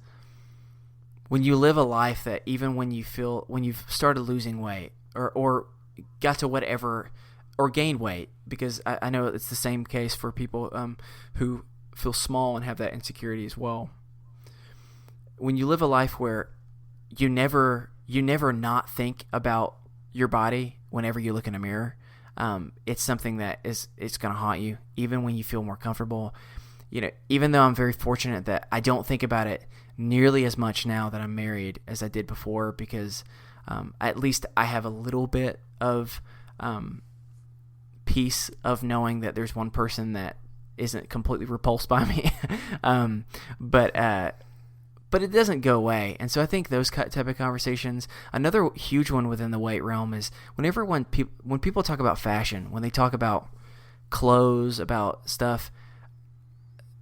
when you live a life that even when you've started losing weight or got to whatever, or gained weight, because I know it's the same case for people who feel small and have that insecurity as well. When you live a life where you never not think about your body whenever you look in a mirror, it's something that it's going to haunt you, even when you feel more comfortable. Even though I'm very fortunate that I don't think about it nearly as much now that I'm married as I did before, because at least I have a little bit of peace of knowing that there's one person that isn't completely repulsed by me. But it doesn't go away. And so I think those type of conversations, another huge one within the weight realm is when people talk about fashion, when they talk about clothes, about stuff,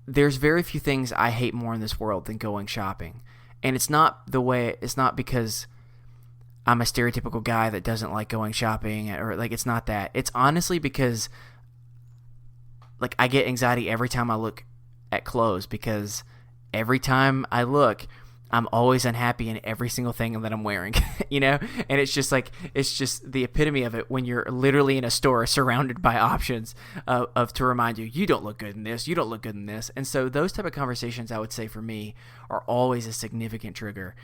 there's very few things I hate more in this world than going shopping. And it's not because I'm a stereotypical guy that doesn't like going shopping, or like, it's not that. It's honestly because like I get anxiety every time I look at clothes, because every time I look, I'm always unhappy in every single thing that I'm wearing, and it's just the epitome of it when you're literally in a store surrounded by options of to remind you, you don't look good in this, you don't look good in this. And so those type of conversations, I would say for me, are always a significant trigger.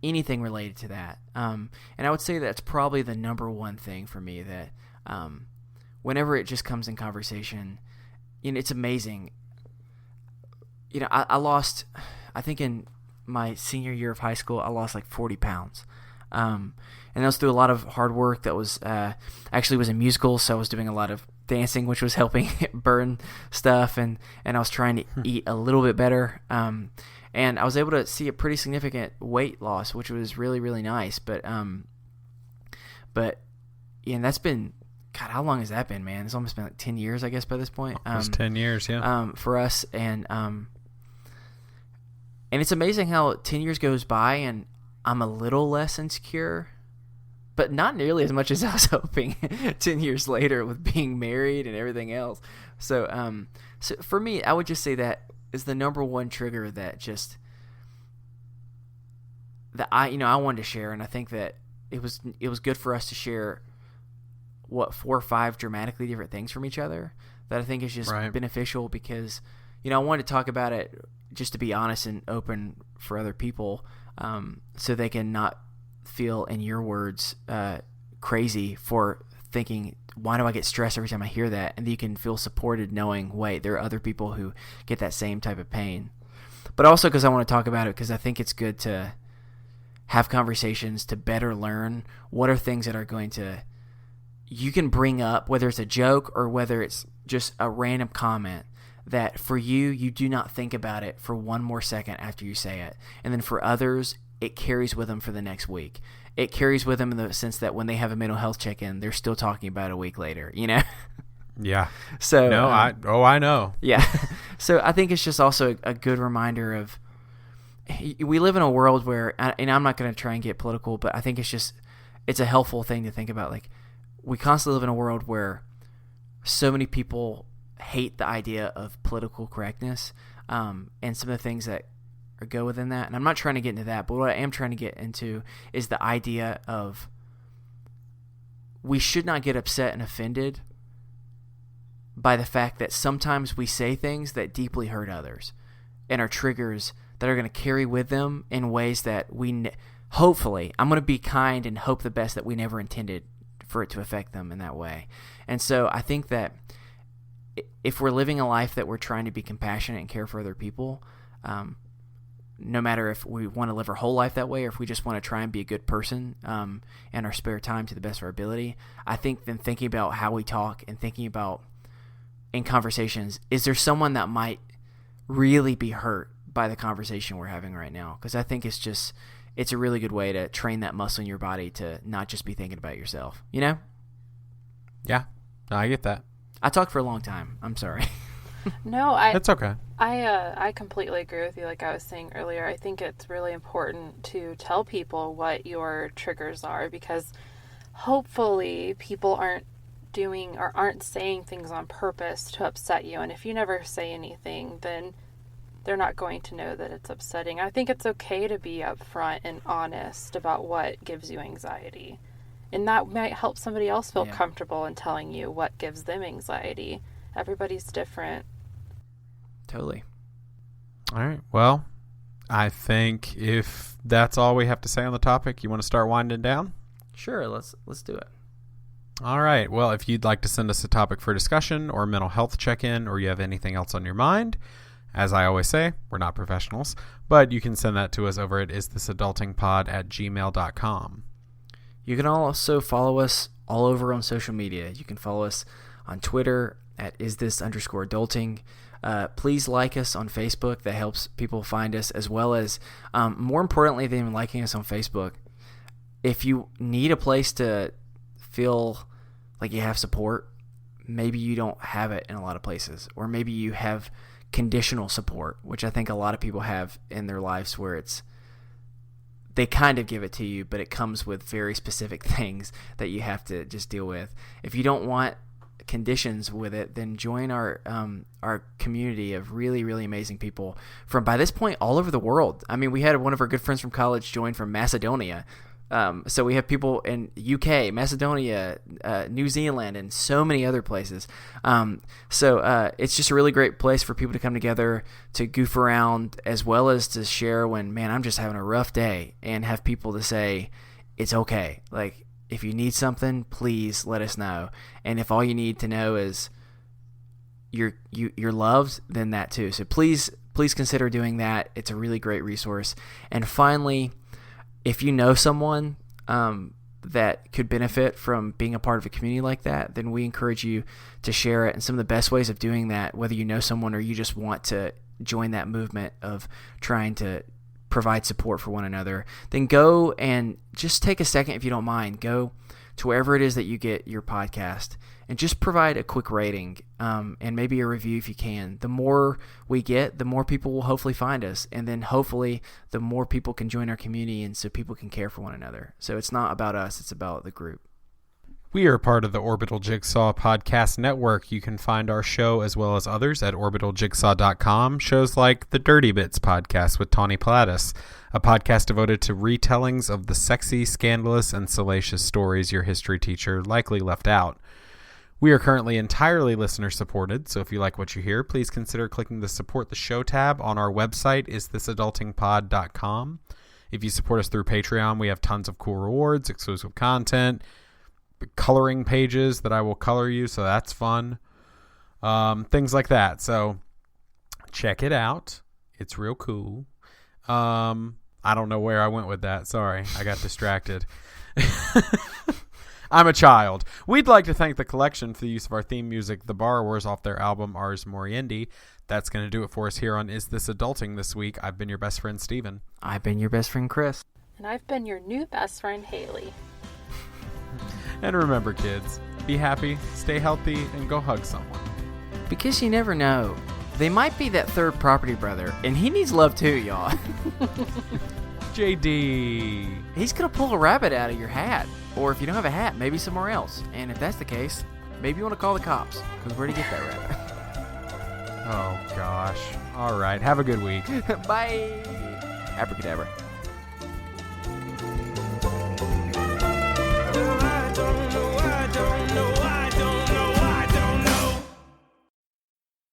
Anything related to that. And I would say that's probably the number one thing for me that whenever it just comes in conversation, it's amazing. I lost, I think in my senior year of high school, I lost like 40 pounds. And that was through a lot of hard work. That was actually was a musical, so I was doing a lot of dancing, which was helping burn stuff, and I was trying to eat a little bit better. And I was able to see a pretty significant weight loss, which was really, really nice. But that's been, God, how long has that been, man? It's almost been like 10 years, I guess, by this point. It's 10 years, yeah. For us, and it's amazing how 10 years goes by and I'm a little less insecure, but not nearly as much as I was hoping 10 years later with being married and everything else. So for me, I would just say that is the number one trigger that I wanted to share, and I think that it was good for us to share 4 or 5 dramatically different things from each other that I think is just beneficial, because I wanted to talk about it just to be honest and open for other people, so they can not feel, in your words, crazy for thinking, why do I get stressed every time I hear that? And you can feel supported knowing, wait, there are other people who get that same type of pain. But also because I want to talk about it, because I think it's good to have conversations to better learn what are things that are going to, you can bring up, whether it's a joke or whether it's just a random comment, that for you do not think about it for one more second after you say it. And then for others, it carries with them for the next week. It carries with them in the sense that when they have a mental health check-in, they're still talking about it a week later, Yeah. So no, I know. Yeah. So I think it's just also a good reminder of, we live in a world where, and I'm not going to try and get political, but I think it's a helpful thing to think about. Like, we constantly live in a world where so many people hate the idea of political correctness, and some of the things that or go within that. And I'm not trying to get into that, but what I am trying to get into is the idea of we should not get upset and offended by the fact that sometimes we say things that deeply hurt others and are triggers that are going to carry with them in ways that hopefully, I'm going to be kind and hope the best that we never intended for it to affect them in that way. And so I think that if we're living a life that we're trying to be compassionate and care for other people, no matter if we want to live our whole life that way or if we just want to try and be a good person in our spare time to the best of our ability, I think then thinking about how we talk and thinking about in conversations, is there someone that might really be hurt by the conversation we're having right now? Because I think it's a really good way to train that muscle in your body to not just be thinking about yourself, you know? Yeah, no, I get that. I talked for a long time. I'm sorry. No, That's okay. I completely agree with you. Like I was saying earlier, I think it's really important to tell people what your triggers are, because hopefully people aren't doing or aren't saying things on purpose to upset you. And if you never say anything, then they're not going to know that it's upsetting. I think it's okay to be upfront and honest about what gives you anxiety. And that might help somebody else feel comfortable in telling you what gives them anxiety. Everybody's different. Totally. All right. Well, I think if that's all we have to say on the topic, you want to start winding down? Sure. Let's do it. All right. Well, if you'd like to send us a topic for discussion or mental health check-in, or you have anything else on your mind, as I always say, we're not professionals, but you can send that to us over at isthisadultingpod@gmail.com. You can also follow us all over on social media. You can follow us on Twitter at isthisunderscoreadulting. Please like us on Facebook. That helps people find us, as well as, more importantly than liking us on Facebook, if you need a place to feel like you have support, maybe you don't have it in a lot of places, or maybe you have conditional support, which I think a lot of people have in their lives, where they kind of give it to you, but it comes with very specific things that you have to just deal with. If you don't want conditions with it, then join our community of really, really amazing people from, by this point, all over the world. I mean, we had one of our good friends from college join from Macedonia. So we have people in UK, Macedonia, New Zealand, and so many other places. So it's just a really great place for people to come together to goof around, as well as to share when, man, I'm just having a rough day, and have people to say, it's okay. Like, if you need something, please let us know. And if all you need to know is you're loved, then that too. So please consider doing that. It's a really great resource. And finally, if you know someone that could benefit from being a part of a community like that, then we encourage you to share it. And some of the best ways of doing that, whether you know someone or you just want to join that movement of trying to provide support for one another, then go and just take a second, if you don't mind, go to wherever it is that you get your podcast and just provide a quick rating and maybe a review if you can. The more we get, the more people will hopefully find us, and then hopefully the more people can join our community, and so people can care for one another. So it's not about us, it's about the group. We are part of the Orbital Jigsaw Podcast Network. You can find our show as well as others at orbitaljigsaw.com. Shows like the Dirty Bits podcast with Tawny Plattis, a podcast devoted to retellings of the sexy, scandalous, and salacious stories your history teacher likely left out. We are currently entirely listener-supported, so if you like what you hear, please consider clicking the Support the Show tab on our website, isthisadultingpod.com. If you support us through Patreon, we have tons of cool rewards, exclusive content, coloring pages that I will color you, so that's fun. Things like that. So check it out. It's real cool. I don't know where I went with that. Sorry, I got distracted. I'm a child. We'd like to thank the collection for the use of our theme music, The Borrowers, off their album Ars Moriendi. That's going to do it for us here on Is This Adulting this week. I've been your best friend, Steven. I've been your best friend, Chris. And I've been your new best friend, Haley. And remember, kids, be happy, stay healthy, and go hug someone. Because you never know. They might be that third property brother, and he needs love too, y'all. JD. He's going to pull a rabbit out of your hat. Or if you don't have a hat, maybe somewhere else. And if that's the case, maybe you want to call the cops. Because where do you get that rabbit? Oh, gosh. All right. Have a good week. Bye. Abracadabra.